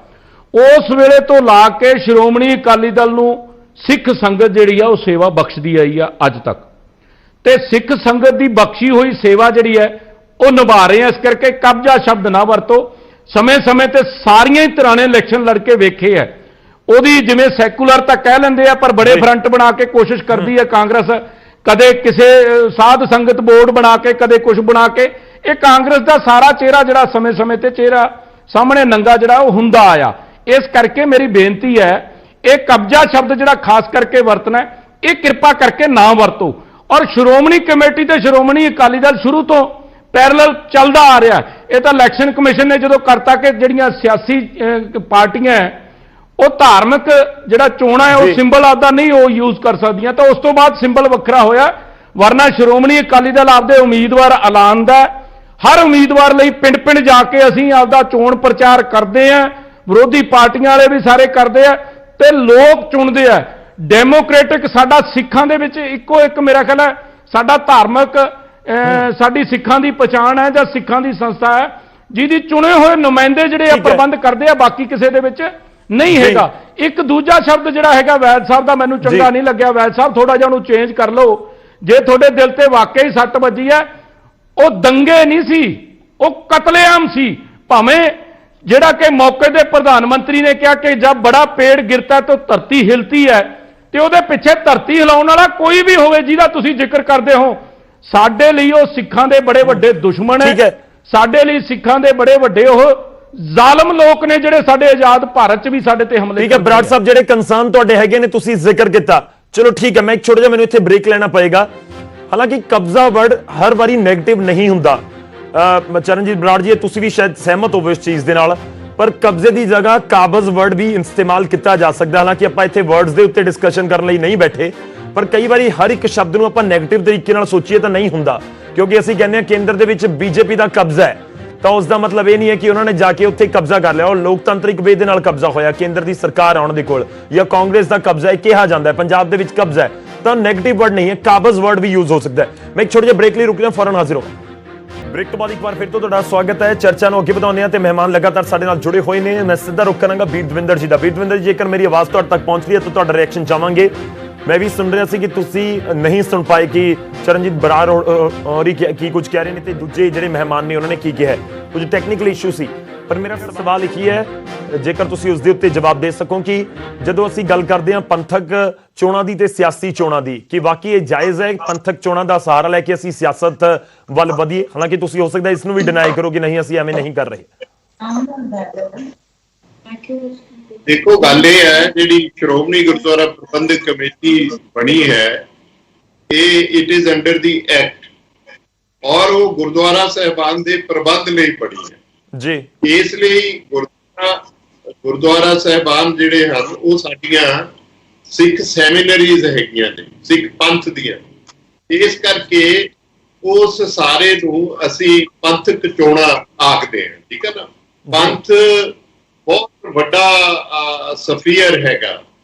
ਉਸ ਵੇਲੇ ਤੋਂ ਲਾ ਕੇ ਸ਼੍ਰੋਮਣੀ ਅਕਾਲੀ ਦਲ ਨੂੰ ਸਿੱਖ ਸੰਗਤ ਜਿਹੜੀ ਆ ਉਹ ਸੇਵਾ ਬਖਸ਼ਦੀ ਆਈ ਆ ਅੱਜ ਤੱਕ, ਤੇ ਸਿੱਖ ਸੰਗਤ ਦੀ ਬਖਸ਼ੀ ਹੋਈ ਸੇਵਾ ਜਿਹੜੀ ਹੈ ਉਹ ਨਿਭਾ ਰਹੇ ਆ। ਇਸ ਕਰਕੇ ਕਬਜ਼ਾ ਸ਼ਬਦ ਨਾ ਵਰਤੋ। ਸਮੇਂ-ਸਮੇਂ ਤੇ ਸਾਰੀਆਂ ਹੀ ਧਿਰਾਂ ਨੇ ਇਲੈਕਸ਼ਨ ਲੜ ਕੇ ਵੇਖੇ ਹੈ। ਉਹਦੀ ਜਿਵੇਂ ਸੈਕੂਲਰ ਤਾਂ ਕਹਿ ਲੈਂਦੇ ਆ, ਪਰ ਬੜੇ ਫਰੰਟ ਬਣਾ ਕੇ ਕੋਸ਼ਿਸ਼ ਕਰਦੀ ਹੈ ਕਾਂਗਰਸ, ਕਦੇ ਕਿਸੇ ਸਾਧ ਸੰਗਤ ਬੋਰਡ ਬਣਾ ਕੇ, ਕਦੇ ਕੁਝ ਬਣਾ ਕੇ। ਇਹ ਕਾਂਗਰਸ ਦਾ ਸਾਰਾ ਚਿਹਰਾ ਜਿਹੜਾ ਸਮੇਂ-ਸਮੇਂ ਤੇ ਚਿਹਰਾ ਸਾਹਮਣੇ ਨੰਗਾ ਜਿਹੜਾ ਉਹ ਹੁੰਦਾ ਆਇਆ। ਇਸ ਕਰਕੇ ਮੇਰੀ ਬੇਨਤੀ ਹੈ, ਇਹ ਕਬਜ਼ਾ ਸ਼ਬਦ ਜਿਹੜਾ ਖਾਸ ਕਰਕੇ ਵਰਤਣਾ, ਇਹ ਕਿਰਪਾ ਕਰਕੇ ਨਾ ਵਰਤੋ। ਔਰ ਸ਼੍ਰੋਮਣੀ ਕਮੇਟੀ ਤੇ ਸ਼੍ਰੋਮਣੀ ਅਕਾਲੀ ਦਲ ਸ਼ੁਰੂ ਤੋਂ ਪੈਰਲਲ ਚੱਲਦਾ ਆ ਰਿਹਾ। ਇਹ ਤਾਂ ਇਲੈਕਸ਼ਨ ਕਮਿਸ਼ਨ ਨੇ ਜਦੋਂ ਕਰਤਾ ਕਿ ਜਿਹੜੀਆਂ ਸਿਆਸੀ ਪਾਰਟੀਆਂ ਉਹ ਧਾਰਮਿਕ ਜਿਹੜਾ ਚੋਣਾਂ ਹੈ ਉਹ ਸਿੰਬਲ ਆਪਦਾ ਨਹੀਂ ਉਹ ਯੂਜ਼ ਕਰ ਸਕਦੀਆਂ, ਤਾਂ ਉਸ ਤੋਂ ਬਾਅਦ ਸਿੰਬਲ ਵੱਖਰਾ ਹੋਇਆ। ਵਰਨਾ ਸ਼੍ਰੋਮਣੀ ਅਕਾਲੀ ਦਲ ਆਪਦੇ ਉਮੀਦਵਾਰ ਐਲਾਨਦਾ, ਹਰ ਉਮੀਦਵਾਰ ਲਈ ਪਿੰਡ-ਪਿੰਡ ਜਾ ਕੇ ਅਸੀਂ ਆਪਦਾ ਚੋਣ ਪ੍ਰਚਾਰ ਕਰਦੇ ਹਾਂ, ਵਿਰੋਧੀ ਪਾਰਟੀਆਂ ਵਾਲੇ ਵੀ ਸਾਰੇ ਕਰਦੇ ਆ ਤੇ ਲੋਕ ਚੁਣਦੇ ਆ। ਡੈਮੋਕ੍ਰੈਟਿਕ ਸਾਡਾ ਸਿੱਖਾਂ ਦੇ ਵਿੱਚ ਇੱਕੋ ਇੱਕ ਮੇਰਾ ਖਿਆਲ ਹੈ ਸਾਡਾ ਧਾਰਮਿਕ ਸਾਡੀ ਸਿੱਖਾਂ ਦੀ ਪਛਾਣ ਹੈ ਜਾਂ ਸਿੱਖਾਂ ਦੀ ਸੰਸਥਾ ਹੈ ਜਿਹਦੀ ਚੁਣੇ ਹੋਏ ਨੁਮਾਇੰਦੇ ਜਿਹੜੇ ਆ ਪ੍ਰਬੰਧ ਕਰਦੇ ਆ, ਬਾਕੀ ਕਿਸੇ ਦੇ ਵਿੱਚ ਨਹੀਂ ਹੈਗਾ। ਇੱਕ ਦੂਜਾ ਸ਼ਬਦ ਜਿਹੜਾ ਹੈਗਾ ਵੈਦ ਸਾਹਿਬ ਦਾ ਮੈਨੂੰ ਚੰਗਾ ਨਹੀਂ ਲੱਗਿਆ। ਵੈਦ ਸਾਹਿਬ ਥੋੜਾ ਜਿਹਾ ਉਹਨੂੰ ਚੇਂਜ ਕਰ ਲਓ। ਜੇ ਤੁਹਾਡੇ ਦਿਲ ਤੇ ਵਾਕਈ ਸੱਟ ਵੱਜੀ ਹੈ, ਉਹ ਦੰਗੇ ਨਹੀਂ ਸੀ, ਉਹ ਕਤਲੇਆਮ ਸੀ। ਭਾਵੇਂ ਜਿਹੜਾ ਕਿ ਮੌਕੇ ਦੇ ਪ੍ਰਧਾਨ ਮੰਤਰੀ ਨੇ ਕਿਹਾ ਕਿ ਜਦ ਬੜਾ ਪੇੜ ਗਿਰਤਾ ਤਾਂ ਧਰਤੀ ਹਿਲਤੀ ਹੈ, ਤੇ ਉਹਦੇ ਪਿੱਛੇ ਧਰਤੀ ਹਿਲਾਉਣ ਵਾਲਾ ਕੋਈ ਵੀ ਹੋਵੇ ਜਿਹਦਾ ਤੁਸੀਂ ਜ਼ਿਕਰ ਕਰਦੇ ਹੋ, ਸਾਡੇ ਲਈ ਉਹ ਸਿੱਖਾਂ ਦੇ ਬੜੇ ਵੱਡੇ ਦੁਸ਼ਮਣ ਹੈ। ਸਾਡੇ ਲਈ ਸਿੱਖਾਂ ਦੇ ਬੜੇ ਵੱਡੇ ਉਹ ਜ਼ਾਲਮ ਲੋਕ ਨੇ ਜਿਹੜੇ ਸਾਡੇ ਆਜ਼ਾਦ ਭਾਰਤ 'ਚ ਵੀ ਸਾਡੇ ਤੇ ਹਮਲੇ। ਠੀਕ ਹੈ ਬਰਾੜ ਸਾਹਿਬ, ਜਿਹੜੇ ਕੰਸਰਨ ਤੁਹਾਡੇ ਹੈਗੇ ਨੇ ਤੁਸੀਂ ਜ਼ਿਕਰ ਕੀਤਾ, ਚਲੋ ਠੀਕ ਹੈ। ਮੈਂ ਇੱਕ ਛੋਟਾ ਜਿਹਾ ਮੈਨੂੰ ਇੱਥੇ ਬ੍ਰੇਕ ਲੈਣਾ ਪਏਗਾ। ਹਾਲਾਂਕਿ ਕਬਜ਼ਾ ਵਰਡ ਹਰ ਵਾਰੀ ਨੈਗੇਟਿਵ ਨਹੀਂ ਹੁੰਦਾ। ਚਰਨਜੀਤ ਬਰਾੜ ਜੀ, ਤੁਸੀਂ ਵੀ ਸ਼ਾਇਦ ਸਹਿਮਤ ਹੋਵੋ ਇਸ ਚੀਜ਼ ਦੇ ਨਾਲ, ਪਰ ਕਬਜ਼ੇ ਦੀ ਜਗ੍ਹਾ ਕਾਬਜ਼ ਵਰਡ ਵੀ ਇਸਤੇਮਾਲ ਕੀਤਾ ਜਾ ਸਕਦਾ। ਹਾਲਾਂਕਿ ਆਪਾਂ ਇੱਥੇ ਵਰਡਸ ਦੇ ਉੱਤੇ ਡਿਸਕਸ਼ਨ ਕਰਨ ਲਈ ਨਹੀਂ ਬੈਠੇ, ਪਰ ਕਈ ਵਾਰੀ ਹਰ ਇੱਕ ਸ਼ਬਦ ਨੂੰ ਆਪਾਂ ਨੈਗੇਟਿਵ ਤਰੀਕੇ ਨਾਲ ਸੋਚੀਏ ਤਾਂ ਨਹੀਂ ਹੁੰਦਾ, ਕਿਉਂਕਿ ਅਸੀਂ ਕਹਿੰਦੇ ਹਾਂ ਕੇਂਦਰ ਦੇ ਵਿੱਚ ਬੀਜੇਪੀ ਦਾ ਕਬਜ਼ਾ ਹੈ, ਤਾਂ ਉਸ ਦਾ ਮਤਲਬ ਇਹ ਨਹੀਂ ਹੈ ਕਿ ਉਹਨਾਂ ਨੇ ਜਾ ਕੇ ਉੱਥੇ ਕਬਜ਼ਾ ਕਰ ਲਿਆ। ਉਹ ਲੋਕਤੰਤਰਿਕ ਵੇ ਦੇ ਨਾਲ ਕਬਜ਼ਾ ਹੋਇਆ, ਕੇਂਦਰ ਦੀ ਸਰਕਾਰ ਆਉਣ ਦੇ ਕੋਲ ਜਾਂ ਕਾਂਗਰਸ ਦਾ ਕਬਜ਼ਾ ਕਿਹਾ ਜਾਂਦਾ ਹੈ, ਪੰਜਾਬ ਦੇ ਵਿੱਚ ਕਬਜ਼ਾ ਹੈ, ਤਾਂ ਨੈਗੇਟਿਵ ਵਰਡ ਨਹੀਂ ਹੈ, ਕਾਬਜ਼ ਵਰਡ ਵੀ ਯੂਜ਼ ਹੋ ਸਕਦਾ ਹੈ। ਮੈਂ ਇੱਕ ਛੋਟੇ ਜਿਹੇ ਬ੍ਰੇਕ ਲਈ ਰੁਕ ਲਿਆ, ਫੌਰਨ ਹਾਜ਼ਰ ਹੋ। ਬ੍ਰੇਕ ਤੋਂ ਬਾਅਦ ਇੱਕ ਵਾਰ ਫਿਰ ਤੋਂ ਤੁਹਾਡਾ ਸਵਾਗਤ ਹੈ। ਚਰਚਾ ਨੂੰ ਅੱਗੇ ਵਧਾਉਂਦੇ ਹਾਂ ਤੇ ਮਹਿਮਾਨ ਲਗਾਤਾਰ ਸਾਡੇ ਨਾਲ ਜੁੜੇ ਹੋਏ ਨੇ। ਮੈਂ ਸਿੱਧਾ ਰੁਕ ਕਰਾਂਗਾ ਵੀਰ ਦਵਿੰਦਰ ਜੀ ਦਾ। ਵੀਰ ਦਵਿੰਦਰ ਜੀ, ਜੇਕਰ ਮੇਰੀ ਆਵਾਜ਼ ਤੁਹਾਡੇ ਤੱਕ ਪਹੁੰਚ ਰਹੀ ਹੈ ਤਾਂ ਤੁਹਾਡਾ ਰਿਐਕਸ਼ਨ ਚਾਹਾਂਗੇ। ਮੈਂ ਵੀ ਸੁਣ ਰਿਹਾ ਸੀ ਕਿ ਤੁਸੀਂ ਨਹੀਂ ਸੁਣ ਪਾਏ ਕਿ ਚਰਨਜੀਤ ਬਰਾੜ ਔਰ ਕੀ ਕੁਝ ਕਹਿ ਰਹੇ ਨੇ ਤੇ ਦੂਜੇ ਜਿਹੜੇ ਮਹਿਮਾਨ ਨੇ ਉਹਨਾਂ ਨੇ ਕੀ ਕਿਹਾ। ਕੁਝ ਟੈਕਨੀਕਲ ਇਸ਼ੂ ਸੀ, ਪਰ ਮੇਰਾ ਸਵਾਲ ਇੱਕ ਹੀ ਹੈ, ਜੇਕਰ ਤੁਸੀਂ ਉਸ ਦੇ ਉੱਤੇ ਜਵਾਬ ਦੇ ਸਕੋ ਕਿ ਜਦੋਂ ਅਸੀਂ ਗੱਲ ਕਰਦੇ ਹਾਂ ਪੰਥਕ ਚੋਣਾਂ ਦੀ ਤੇ ਸਿਆਸੀ ਚੋਣਾਂ ਦੀ, ਕਿ ਵਾਕਈ ਇਹ ਜਾਇਜ਼ ਹੈ ਪੰਥਕ ਚੋਣਾਂ ਦਾ ਸਹਾਰਾ ਲੈ ਕੇ ਅਸੀਂ ਸਿਆਸਤ ਵੱਲ ਵਧੀਏ? ਹਾਲਾਂਕਿ ਤੁਸੀਂ ਹੋ ਸਕਦਾ ਇਸ ਨੂੰ ਵੀ ਡਿਨਾਈ ਕਰੋ ਕਿ ਨਹੀਂ, ਅਸੀਂ ਐਵੇਂ ਨਹੀਂ ਕਰ ਰਹੇ। ਦੇਖੋ, ਗੱਲ ਇਹ ਹੈ, ਜਿਹੜੀ ਸ਼੍ਰੋਮਣੀ ਗੁਰਦੁਆਰਾ ਪ੍ਰਬੰਧਕ ਕਮੇਟੀ ਬਣੀ ਹੈ, ਇਹ it is under the act, ਔਰ ਉਹ ਗੁਰਦੁਆਰਾ ਸਾਹਿਬਾਨ ਦੇ ਪ੍ਰਬੰਧ ਲਈ ਬਣੀ ਹੈ ਜੀ। ਇਸ ਲਈ ਗੁਰਦੁਆਰਾ ਸਾਹਿਬਾਨ ਜਿਹੜੇ ਹਨ ਉਹ ਸਾਡੀਆਂ ਸਿੱਖ ਸੈਮੀਨਰੀਜ਼ ਹੈਗੀਆਂ ਨੇ, ਸਿੱਖ ਪੰਥ ਦੀਆਂ। ਇਸ ਕਰਕੇ ਉਸ ਸਾਰੇ ਨੂੰ ਅਸੀਂ ਪੰਥਕ ਚੋਣਾਂ ਆਖਦੇ ਹਾਂ, ਠੀਕ ਹੈ ਨਾ। ਪੰਥ ਬਹੁਤ ਵੱਡਾ ਸਫੀਅਰ ਹੈਗਾ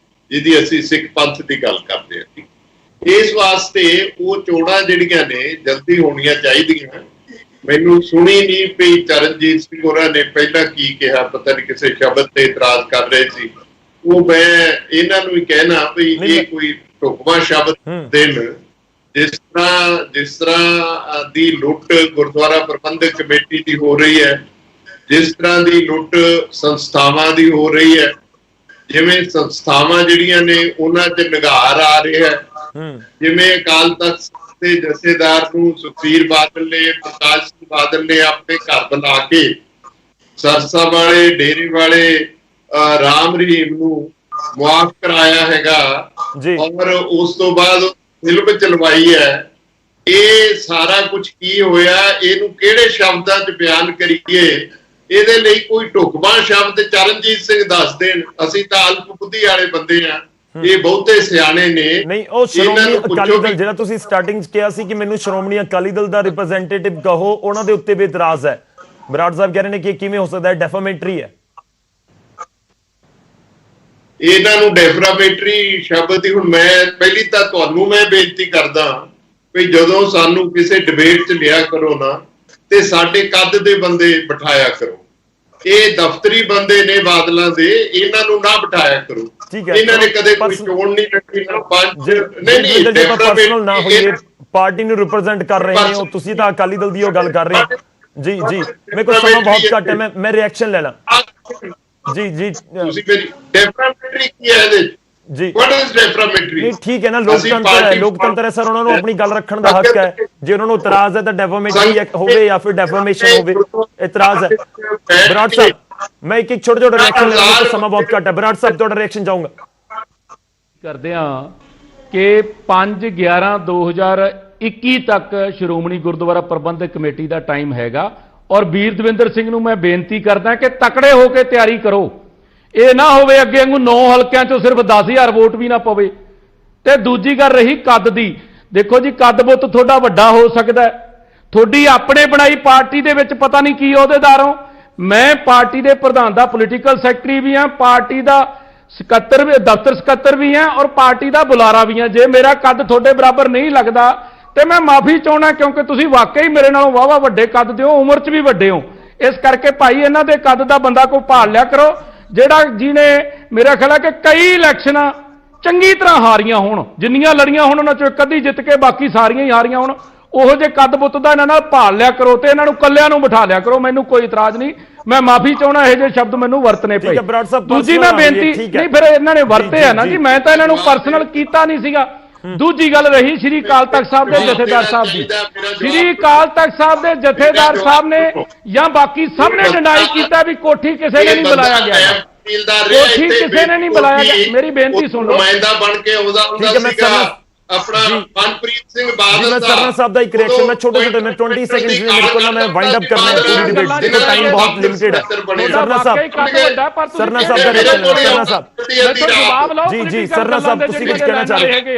ਜਿਹਦੀ ਅਸੀਂ ਸਿੱਖ ਪੰਥ ਦੀ ਗੱਲ ਕਰਦੇ ਹਾਂ। ਇਸ ਵਾਸਤੇ ਉਹ ਚੋਣਾਂ ਜਿਹੜੀਆਂ ਨੇ ਜਲਦੀ ਹੋਣੀਆਂ ਚਾਹੀਦੀਆਂ। ਮੈਨੂੰ ਸੁਣੀ ਨਹੀਂ ਪਈ ਚਰਨਜੀਤ ਸਿੰਘ ਹੋਰਾਂ ਨੇ ਪਹਿਲਾਂ ਕੀ ਕਿਹਾ, ਪਤਾ ਨਹੀਂ ਕਿਸੇ ਸ਼ਬਦ ਤੇ ਇਤਰਾਜ਼ ਕਰ ਰਹੇ ਸੀ। ਉਹ ਮੈਂ ਇਹਨਾਂ ਨੂੰ ਹੀ ਕਹਿਣਾ ਵੀ ਇਹ ਕੋਈ ਢੁਕਵਾਂ ਸ਼ਬਦ ਦੇਣ। ਜਿਸ ਤਰ੍ਹਾਂ ਦੀ ਲੁੱਟ ਗੁਰਦੁਆਰਾ ਪ੍ਰਬੰਧਕ ਕਮੇਟੀ ਦੀ ਹੋ ਰਹੀ ਹੈ, ਜਿਸ ਤਰ੍ਹਾਂ ਦੀ ਲੁੱਟ ਸੰਸਥਾਵਾਂ ਦੀ ਹੋ ਰਹੀ ਹੈ, ਜਿਵੇਂ ਸੰਸਥਾਵਾਂ ਜਿਹੜੀਆਂ ਨੇ ਉਹਨਾਂ 'ਚ ਨਿਗਾਰ ਆ ਰਿਹਾ ਹੈ, ਜਿਵੇਂ ਅਕਾਲ ਤਖਤ ਦੇ ਜਥੇਦਾਰ ਨੂੰ ਸੁਖਬੀਰ ਬਾਦਲ ਨੇ, ਪ੍ਰਕਾਸ਼ ਸਿੰਘ ਬਾਦਲ ਨੇ ਆਪਣੇ ਘਰ ਬੁਲਾ ਕੇ ਸਰਸਾ ਵਾਲੇ ਡੇਰੇ ਵਾਲੇ ਰਾਮ ਰਹੀਮ ਨੂੰ ਮੁਆਫ ਕਰਾਇਆ ਹੈਗਾ, ਔਰ ਉਸ ਤੋਂ ਬਾਅਦ ਫਿਲਮ ਚਲਵਾਈ ਹੈ। ਇਹ ਸਾਰਾ ਕੁਝ ਕੀ ਹੋਇਆ, ਇਹਨੂੰ ਕਿਹੜੇ ਸ਼ਬਦਾਂ 'ਚ ਬਿਆਨ ਕਰੀਏ? ਇਹਦੇ ਲਈ ਕੋਈ ਢੁਕਵਾਂ ਸ਼ਬਦ ਚਰਨਜੀਤ ਸਿੰਘ ਦੱਸ ਦੇਣ। ਅਸੀਂ ਤਾਂ ਅਲਪ ਬੁੱਧੀ ਵਾਲੇ ਬੰਦੇ ਆ, ਇਹ ਬਹੁਤੇ ਸਿਆਣੇ ਨੇ। ਨਹੀਂ, ਉਹ ਸ਼੍ਰੋਮਣੀ ਅਕਾਲੀ ਦਲ ਜਿਹੜਾ ਤੁਸੀਂ ਸਟਾਰਟਿੰਗ 'ਚ ਕਿਹਾ ਸੀ ਕਿ ਮੈਨੂੰ ਸ਼੍ਰੋਮਣੀ ਅਕਾਲੀ ਦਲ ਦਾ ਰਿਪਰੈਜ਼ੈਂਟੇਟਿਵ ਕਹੋ, ਉਹਨਾਂ ਦੇ ਉੱਤੇ ਵੀ ਇਤਰਾਜ਼ ਹੈ। ਬਰਾੜ ਸਾਹਿਬ ਕਹਿ ਰਹੇ ਨੇ ਕਿ ਕਿਵੇਂ ਹੋ ਸਕਦਾ ਹੈ, ਡੈਫਾਮੇਟਰੀ ਹੈ। ਇਹਨਾਂ ਨੂੰ ਡੈਫਾਮੇਟਰੀ ਸ਼ਬਦ ਹੀ, ਹੁਣ ਮੈਂ ਪਹਿਲੀ ਤਾਂ ਤੁਹਾਨੂੰ ਮੈਂ ਬੇਨਤੀ ਕਰਦਾ ਵੀ ਜਦੋਂ ਸਾਨੂੰ ਕਿਸੇ ਡਿਬੇਟ 'ਚ ਲਿਆ ਕਰੋ ਨਾ, ਤੇ ਸਾਡੇ ਕੱਦ ਦੇ ਬੰਦੇ ਬਿਠਾਇਆ ਕਰੋ। ਇਹ ਦਫ਼ਤਰੀ ਬੰਦੇ ਨੇ ਬਾਦਲਾਂ ਦੇ, ਇਹਨਾਂ ਨੂੰ ਨਾ ਬਿਠਾਇਆ ਕਰੋ। ਇਹਨਾਂ ਨੇ ਕਦੇ ਕੋਈ ਚੋਣ ਨਹੀਂ ਲੜੀ, ਨਾ ਪੰਜ ਨਹੀਂ ਪਰਸਨਲ ਨਾ ਹੋਈਏ, ਪਾਰਟੀ ਨੂੰ ਰਿਪਰੈਜ਼ੈਂਟ ਕਰ ਰਹੇ ਨੇ ਉਹ, ਤੁਸੀਂ ਤਾਂ ਅਕਾਲੀ ਦਲ ਦੀ ਉਹ ਗੱਲ ਕਰ ਰਹੇ ਹੋ। ਜੀ ਜੀ, ਮੇਰੇ ਕੋਲ ਸਮਾਂ ਬਹੁਤ ਘੱਟ ਹੈ, ਮੈਂ ਰਿਐਕਸ਼ਨ ਲੈ ਲਾਂ। ਜੀ ਜੀ, ਤੁਸੀਂ ਮੇਰੀ ਡੈਫਾਮੇਟਰੀ ਕੀ ਹੈ ਇਹਦੇ ਜੀ? What is defamatory? ਨਹੀਂ ਠੀਕ ਹੈ ਨਾ, ਲੋਕਤੰਤਰ ਹੈ, ਲੋਕਤੰਤਰ ਹੈ ਸਰ, ਉਹਨਾਂ ਨੂੰ ਆਪਣੀ ਗੱਲ ਰੱਖਣ ਦਾ ਹੱਕ ਹੈ। ਜੇ ਉਹਨਾਂ ਨੂੰ ਇਤਰਾਜ਼ ਹੈ ਤਾਂ ਡੈਫਾਮੇਟਰੀ ਹੋਵੇ ਜਾਂ ਫਿਰ ਡੈਫਾਮੇਸ਼ਨ ਹੋਵੇ, ਇਤਰਾਜ਼ ਹੈ। ਬਰਾੜ ਸਾਹਿਬ, ਮੈਂ ਇੱਕ ਛੋਟਾ ਛੋਟਾ ਰਿਐਕਸ਼ਨ ਲੈਣਾ, ਸਮਾਂ ਬਹੁਤ ਘੱਟ ਹੈ। ਬਰਾੜ ਸਾਹਿਬ, ਤੁਹਾਡਾ ਰਿਐਕਸ਼ਨ ਚਾਹੂੰਗਾ। ਕਰਦੇ ਹਾਂ ਕਿ 5/11/2021 ਤੱਕ ਸ਼੍ਰੋਮਣੀ ਗੁਰਦੁਆਰਾ ਪ੍ਰਬੰਧਕ ਕਮੇਟੀ ਦਾ ਟਾਈਮ ਹੈਗਾ, ਔਰ ਵੀਰ ਦਵਿੰਦਰ ਸਿੰਘ ਨੂੰ ਮੈਂ ਬੇਨਤੀ ਕਰਦਾ ਕਿ ਤਕੜੇ ਹੋ ਕੇ ਤਿਆਰੀ ਕਰੋ। ਇਹ ਨਾ ਹੋਵੇ ਅੱਗੇ ਵਾਂਗੂ 9 ਹਲਕਿਆਂ 'ਚੋਂ ਸਿਰਫ 10,000 ਵੋਟ ਵੀ ਨਾ ਪਵੇ। ਤੇ ਦੂਜੀ ਗੱਲ ਰਹੀ ਕੱਦ ਦੀ, ਦੇਖੋ ਜੀ, ਕੱਦ ਬੁੱਤ ਤੁਹਾਡਾ ਵੱਡਾ ਹੋ ਸਕਦਾ, ਤੁਹਾਡੀ ਆਪਣੇ ਬਣਾਈ ਪਾਰਟੀ ਦੇ ਵਿੱਚ ਪਤਾ ਨਹੀਂ ਕੀ ਅਹੁਦੇਦਾਰ ਹੋ। ਮੈਂ ਪਾਰਟੀ ਦੇ ਪ੍ਰਧਾਨ ਦਾ ਪੋਲੀਟੀਕਲ ਸੈਕਟਰੀ ਵੀ ਹਾਂ, ਪਾਰਟੀ ਦਾ ਸਕੱਤਰ ਵੀ, ਦਫ਼ਤਰ ਸਕੱਤਰ ਵੀ ਹਾਂ, ਔਰ ਪਾਰਟੀ ਦਾ ਬੁਲਾਰਾ ਵੀ ਹਾਂ। ਜੇ ਮੇਰਾ ਕੱਦ ਤੁਹਾਡੇ ਬਰਾਬਰ ਨਹੀਂ ਲੱਗਦਾ ਤੇ ਮੈਂ ਮਾਫੀ ਚਾਹੁੰਦਾ, ਕਿਉਂਕਿ ਤੁਸੀਂ ਵਾਕਈ ਮੇਰੇ ਨਾਲੋਂ ਵਾਹਵਾ ਵੱਡੇ ਕੱਦ ਦੇ ਹੋ, ਉਮਰ 'ਚ ਵੀ ਵੱਡੇ ਹੋ। ਇਸ ਕਰਕੇ ਭਾਈ ਇਹਨਾਂ ਦੇ ਕੱਦ ਦਾ ਬੰਦਾ ਕੋਈ ਭਾਲ ਲਿਆ ਕਰੋ, ਜਿਹੜਾ ਜਿਹਨੇ ਮੇਰਾ ਖਿਆਲ ਹੈ ਕਿ ਕਈ ਇਲੈਕਸ਼ਨਾਂ ਚੰਗੀ ਤਰ੍ਹਾਂ ਹਾਰੀਆਂ ਹੋਣ, ਜਿੰਨੀਆਂ ਲੜੀਆਂ ਹੋਣ ਉਹਨਾਂ 'ਚੋਂ ਇੱਕ ਅੱਧੀ ਜਿੱਤ ਕੇ ਬਾਕੀ ਸਾਰੀਆਂ ਹੀ ਹਾਰੀਆਂ ਹੋਣ। ਉਹੋ ਜਿਹੇ ਕੱਦ ਬੁੱਤ ਦਾ ਇਹਨਾਂ ਨਾਲ ਭਾਲ ਲਿਆ ਕਰੋ ਤੇ ਇਹਨਾਂ ਨੂੰ ਕੱਲਿਆਂ ਨੂੰ ਬਿਠਾ ਲਿਆ ਕਰੋ। ਮੈਨੂੰ ਕੋਈ ਇਤਰਾਜ਼ ਨਹੀਂ, ਮੈਂ ਮਾਫੀ ਚਾਹੁੰਦਾ ਇਹੋ ਜਿਹੇ ਸ਼ਬਦ ਮੈਨੂੰ ਵਰਤਨੇ ਪਏ। ਦੂਜੀ ਮੈਂ ਬੇਨਤੀ ਨਹੀਂ, ਫਿਰ ਇਹਨਾਂ ਨੇ ਵਰਤੇ ਆ ਨਾ ਜੀ, ਮੈਂ ਤਾਂ ਇਹਨਾਂ ਨੂੰ ਪਰਸਨਲ ਕੀਤਾ ਨਹੀਂ ਸੀਗਾ। ਦੂਜੀ ਗੱਲ ਰਹੀ ਸ਼੍ਰੀ ਅਕਾਲ ਤਖਤ ਸਾਹਿਬ ਦੇ ਜਥੇਦਾਰ ਸਾਹਿਬ ਦੀ, ਸ਼੍ਰੀ ਅਕਾਲ ਤਖਤ ਸਾਹਿਬ ਦੇ ਜਥੇਦਾਰ ਸਾਹਿਬ ਨੇ ਜਾਂ ਬਾਕੀ ਸਭ ਨੇ ਡਿਨਾਈ ਕੀਤਾ ਵੀ ਕੋਠੀ ਕਿਸੇ ਨੇ ਨਹੀਂ ਬੁਲਾਇਆ ਗਿਆ, ਕੋਠੀ ਕਿਸੇ ਨੇ ਨਹੀਂ ਬੁਲਾਇਆ ਗਿਆ। ਮੇਰੀ ਬੇਨਤੀ ਸੁਣ ਲਓ, ਨੁਮਾਇੰਦਾ ਬਣ ਕੇ ਆਉਂਦਾ ਹੁੰਦਾ ਸੀਗਾ, ਆਪਣਾ ਮਨਪ੍ਰੀਤ ਸਿੰਘ ਜੀ ਬਾਦਲ ਮੈਂ ਸਰਨਾ ਸਾਹਿਬ ਦਾ ਇੱਕ ਰਿਐਕਸ਼ਨ ਮੈਂ ਛੋਟੇ ਮੈਂ 20 ਸੈਕਿੰਡਸ ਨੇ ਮੇਰੇ ਕੋਲ ਨਾ ਮੈਂ ਵਾਈਂਡ ਅਪ ਕਰਨਾ ਹੈ ਪੂਰੀ ਡਿਬੇਟ ਦੇਖੋ ਟਾਈਮ ਬਹੁਤ ਲਿਮਿਟਿਡ ਹੈ ਸਰਨਾ ਸਾਹਿਬ ਸਰਨਾ ਸਾਹਿਬ ਦਾ ਰਿਐਕਸ਼ਨ ਸਰਨਾ ਸਾਹਿਬ ਜੀ ਸਰਨਾ ਸਾਹਿਬ ਤੁਸੀਂ ਕੁਝ ਕਹਿਣਾ ਚਾਹ ਰਹੇ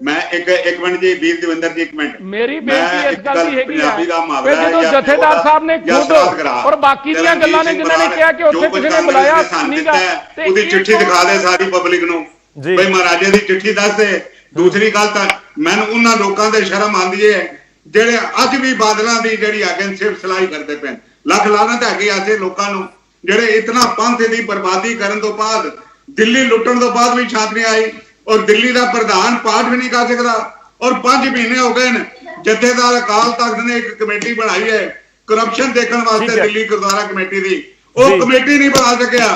ਮੈਂ ਇੱਕ ਮਿੰਟ ਜੀ ਵੀਰ ਦਵਿੰਦਰ ਜੀ ਇੱਕ ਮਿੰਟ ਮੇਰੀ ਬੇਨਤੀ ਇਸ ਗੱਲ ਦੀ ਹੈਗੀ ਪੰਜਾਬੀ ਦਾ ਕਿ ਮਾਮਲਾ ਹੈ ਜਦੋਂ ਜਥੇਦਾਰ ਸਾਹਿਬ ਨੇ ਖੁਦ ਔਰ ਬਾਕੀ ਦੀਆਂ ਗੱਲਾਂ ਨੇ ਜਿਨ੍ਹਾਂ ਨੇ ਕਿਹਾ ਕਿ ਉੱਥੇ ਕਿਸੇ ਨੇ ਬੁਲਾਇਆ ਨਹੀਂਗਾ ਤੇ ਉਹਦੀ ਚਿੱਠੀ ਦਿਖਾ ਦੇ ਸਾਰੀ ਪਬਲਿਕ ਨੂੰ ਬਈ ਮਹਾਰਾਜੇ ਦੀ ਚਿੱਠੀ ਦੱਸ ਦੇ। ਦੂਸਰੀ ਗੱਲ ਤਾਂ ਮੈਨੂੰ ਉਹਨਾਂ ਲੋਕਾਂ ਦੇ ਸ਼ਰਮ ਆਉਂਦੀ ਹੈ ਜਿਹੜੇ ਅੱਜ ਵੀ ਬਾਦਲਾਂ ਦੀ ਜਿਹੜੀ ਹੈਗੇ ਸਿਰਫ ਸਲਾਈ ਕਰਦੇ ਪਏ ਲੱਖ ਲਾਨਤ ਹੈਗੀ ਐਸੇ ਲੋਕਾਂ ਨੂੰ ਜਿਹੜੇ ਇਤਨਾ ਪੰਥ ਦੀ ਬਰਬਾਦੀ ਕਰਨ ਤੋਂ ਬਾਅਦ ਦਿੱਲੀ ਲੁੱਟਣ ਤੋਂ ਬਾਅਦ ਵੀ ਸ਼ਾਂਤ ਨਹੀਂ ਆਈ ਔਰ ਦਿੱਲੀ ਦਾ ਪ੍ਰਧਾਨ ਪਾਠ ਵੀ ਨਹੀਂ ਕਰ ਸਕਦਾ ਔਰ 5 ਮਹੀਨੇ ਹੋ ਗਏ ਨੇ ਜਥੇਦਾਰ ਅਕਾਲ ਤਖਤ ਨੇ ਇੱਕ ਕਮੇਟੀ ਬਣਾਈ ਹੈ ਕਰਪਸ਼ਨ ਦੇਖਣ ਵਾਸਤੇ ਦਿੱਲੀ ਗੁਰਦੁਆਰਾ ਕਮੇਟੀ ਦੀ ਉਹ ਕਮੇਟੀ ਨਹੀਂ ਬਣਾ ਸਕਿਆ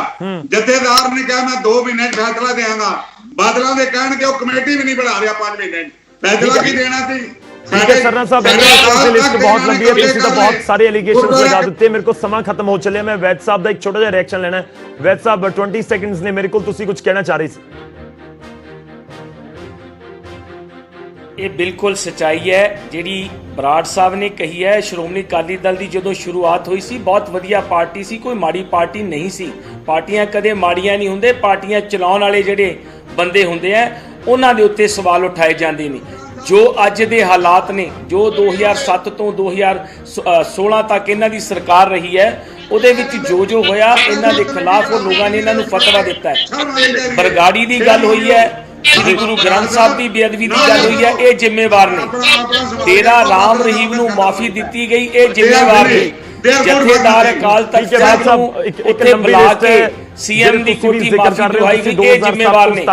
ਜਥੇਦਾਰ ਨੇ ਕਿਹਾ ਮੈਂ 2 ਮਹੀਨੇ ਫੈਸਲਾ ਦੇਵਾਂਗਾ ਬਾਦਲਾਂ ਦੇ ਕਹਿਣ ਕਿ ਉਹ ਕਮੇਟੀ ਵੀ ਨਹੀਂ ਬਣਾ ਰਿਹਾ 5 ਮਹੀਨੇ ਫੈਸਲਾ ਕੀ ਦੇਣਾ ਸੀ ठीक है सरना साहब लिस्ट बहुत लंबी है ਤੁਸੀਂ ਤਾਂ ਬਹੁਤ ਸਾਰੇ ਐਲੀਗੇਸ਼ਨਸ ਲਗਾ ਦਿੱਤੇ ਮੇਰੇ ਕੋਲ ਸਮਾਂ ਖਤਮ ਹੋ ਚੱਲਿਆ ਮੈਂ ਵੈਦ ਸਾਹਿਬ ਦਾ ਇੱਕ ਛੋਟਾ ਜਿਹਾ ਰਿਐਕਸ਼ਨ ਲੈਣਾ ਹੈ ਵੈਦ ਸਾਹਿਬ 20 ਸੈਕਿੰਡਸ ਨੇ ਮੇਰੇ ਕੋਲ ਤੁਸੀਂ ਕੁਝ ਕਹਿਣਾ ਚਾਹ ਰਹੇ ਸੀ ਇਹ ਬਿਲਕੁਲ ਸਚਾਈ ਹੈ ਜਿਹੜੀ ਬਰਾੜ ਸਾਹਿਬ ਨੇ ਕਹੀ ਹੈ ਸ਼੍ਰੋਮਣੀ ਅਕਾਲੀ ਦਲ ਦੀ ਜਦੋਂ ਸ਼ੁਰੂਆਤ ਹੋਈ ਸੀ ਬਹੁਤ ਵਧੀਆ ਪਾਰਟੀ ਸੀ ਕੋਈ ਮਾੜੀ ਪਾਰਟੀ ਨਹੀਂ ਸੀ ਪਾਰਟੀਆਂ ਕਦੇ ਮਾੜੀਆਂ ਨਹੀਂ ਹੁੰਦੇ ਪਾਰਟੀਆਂ ਚਲਾਉਣ ਵਾਲੇ ਜਿਹੜੇ ਬੰਦੇ ਹੁੰਦੇ ਆ ਉਹਨਾਂ ਦੇ ਉੱਤੇ ਸਵਾਲ ਉਠਾਏ ਜਾਂਦੇ ਨੇ ਜੋ ਅੱਜ ਦੇ ਹਾਲਾਤ ਨੇ ਜੋ 2007 ਤੋਂ 2016 ਤੱਕ ਇਹਨਾਂ ਦੀ ਸਰਕਾਰ ਰਹੀ ਹੈ ਉਹਦੇ ਵਿੱਚ ਜੋ ਹੋਇਆ ਇਹਨਾਂ ਦੇ ਖਿਲਾਫ ਉਹ ਲੋਕਾਂ ਨੇ ਇਹਨਾਂ ਨੂੰ ਫਤਵਾ ਦਿੱਤਾ ਹੈ ਬਰਗਾੜੀ ਦੀ ਗੱਲ ਹੋਈ ਹੈ ਸ੍ਰੀ ਗੁਰੂ ਗ੍ਰੰਥ ਸਾਹਿਬ ਦੀ ਬੇਅਦਬੀ ਦੀ ਗੱਲ ਹੋਈ ਹੈ ਇਹ ਜ਼ਿੰਮੇਵਾਰ ਨੇ ਤੇਰਾ ਰਾਮ ਰਹੀਮ ਨੂੰ ਮਾਫੀ ਦਿੱਤੀ ਗਈ ਇਹ ਜ਼ਿੰਮੇਵਾਰ ਨੇ ਜਥੇਦਾਰ ਅਕਾਲ ਤਖਤ ਸਾਹਿਬ ਨੂੰ ਉੱਥੇ ਬੁਲਾ ਕੇ ਸੀਐਮ ਦੀ ਕੋਠੀ ਮਾਫੀ ਦਵਾਈ ਗਈ ਇਹ ਜ਼ਿੰਮੇਵਾਰ ਨੇ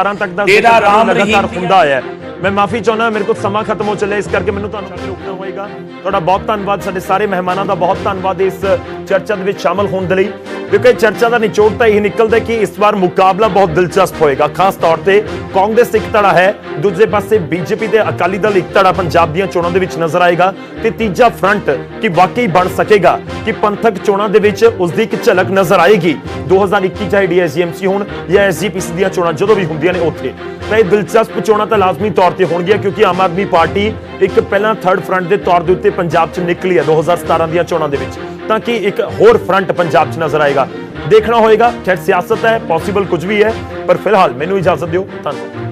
ਤੇਰਾ ਰਾਮ ਰਹੀਮ ਹੁੰਦਾ ਹੈ ਮੈਂ ਮਾਫੀ ਚਾਹੁੰਦਾ ਮੇਰੇ ਕੋਲ ਸਮਾਂ ਖਤਮ ਹੋ ਚੱਲਿਆ ਇਸ ਕਰਕੇ ਮੈਨੂੰ ਤੁਹਾਨੂੰ ਰੁਕਣਾ ਹੋਏਗਾ ਤੁਹਾਡਾ ਬਹੁਤ ਧੰਨਵਾਦ ਸਾਡੇ ਸਾਰੇ ਮਹਿਮਾਨਾਂ ਦਾ ਬਹੁਤ ਧੰਨਵਾਦ ਇਸ ਚਰਚਾ ਦੇ ਵਿੱਚ ਸ਼ਾਮਲ ਹੋਣ ਦੇ ਲਈ ਕਿਉਂਕਿ ਚਰਚਾ ਦਾ ਨਿਚੋੜ ਤਾਂ ਇਹ ਨਿਕਲਦਾ ਕਿ ਇਸ ਵਾਰ ਮੁਕਾਬਲਾ ਬਹੁਤ ਦਿਲਚਸਪ ਹੋਏਗਾ ਖਾਸ ਤੌਰ ਤੇ ਕਾਂਗਰਸ ਇੱਕ ਧੜਾ ਹੈ ਦੂਜੇ ਪਾਸੇ ਬੀਜੇਪੀ ਤੇ ਅਕਾਲੀ ਦਲ ਇੱਕ ਧੜਾ ਪੰਜਾਬ ਦੀਆਂ ਚੋਣਾਂ ਦੇ ਵਿੱਚ ਨਜ਼ਰ ਆਏਗਾ ਤੇ ਤੀਜਾ ਫਰੰਟ ਕਿ ਵਾਕਈ ਬਣ ਸਕੇਗਾ ਕਿ ਪੰਥਕ ਚੋਣਾਂ ਦੇ ਵਿੱਚ ਉਸ ਦੀ ਇੱਕ ਝਲਕ ਨਜ਼ਰ ਆਏਗੀ 2021 ਚਾਹੇ ਡੀਐਸਜੀਐਮਸੀ ਹੋਣ ਜਾਂ ਐਸਜੀਪੀਸੀ ਦੀਆਂ ਚੋਣਾਂ ਜਦੋਂ ਵੀ ਹੁੰਦੀਆਂ ਨੇ ਉੱਥੇ ਤਾਂ ਇਹ ਦਿਲਚਸਪ ਚੋਣਾਂ ਤਾਂ ਲਾਜ਼ਮੀ ਤੌਰ ਤੇ ਹੋਣਗੀਆਂ ਕਿਉਂਕਿ ਆਮ ਆਦਮੀ ਪਾਰਟੀ ਇੱਕ ਪਹਿਲਾਂ ਥਰਡ ਫਰੰਟ ਦੇ ਤੌਰ ਦੇ ਉੱਤੇ ਪੰਜਾਬ 'ਚ ਨਿਕਲੀ ਹੈ 2017 ਦੀਆਂ ਚੋਣਾਂ ਦੇ ਵਿੱਚ ਤਾਂ ਕਿ ਇੱਕ ਹੋਰ ਫਰੰਟ ਪੰਜਾਬ 'ਚ ਨਜ਼ਰ ਆਏਗਾ ਦੇਖਣਾ ਹੋਏਗਾ ਖੈਰ ਸਿਆਸਤ ਹੈ ਪੋਸੀਬਲ ਕੁਝ ਵੀ ਹੈ ਪਰ ਫਿਲਹਾਲ ਮੈਨੂੰ ਇਜਾਜ਼ਤ ਦਿਓ ਧੰਨਵਾਦ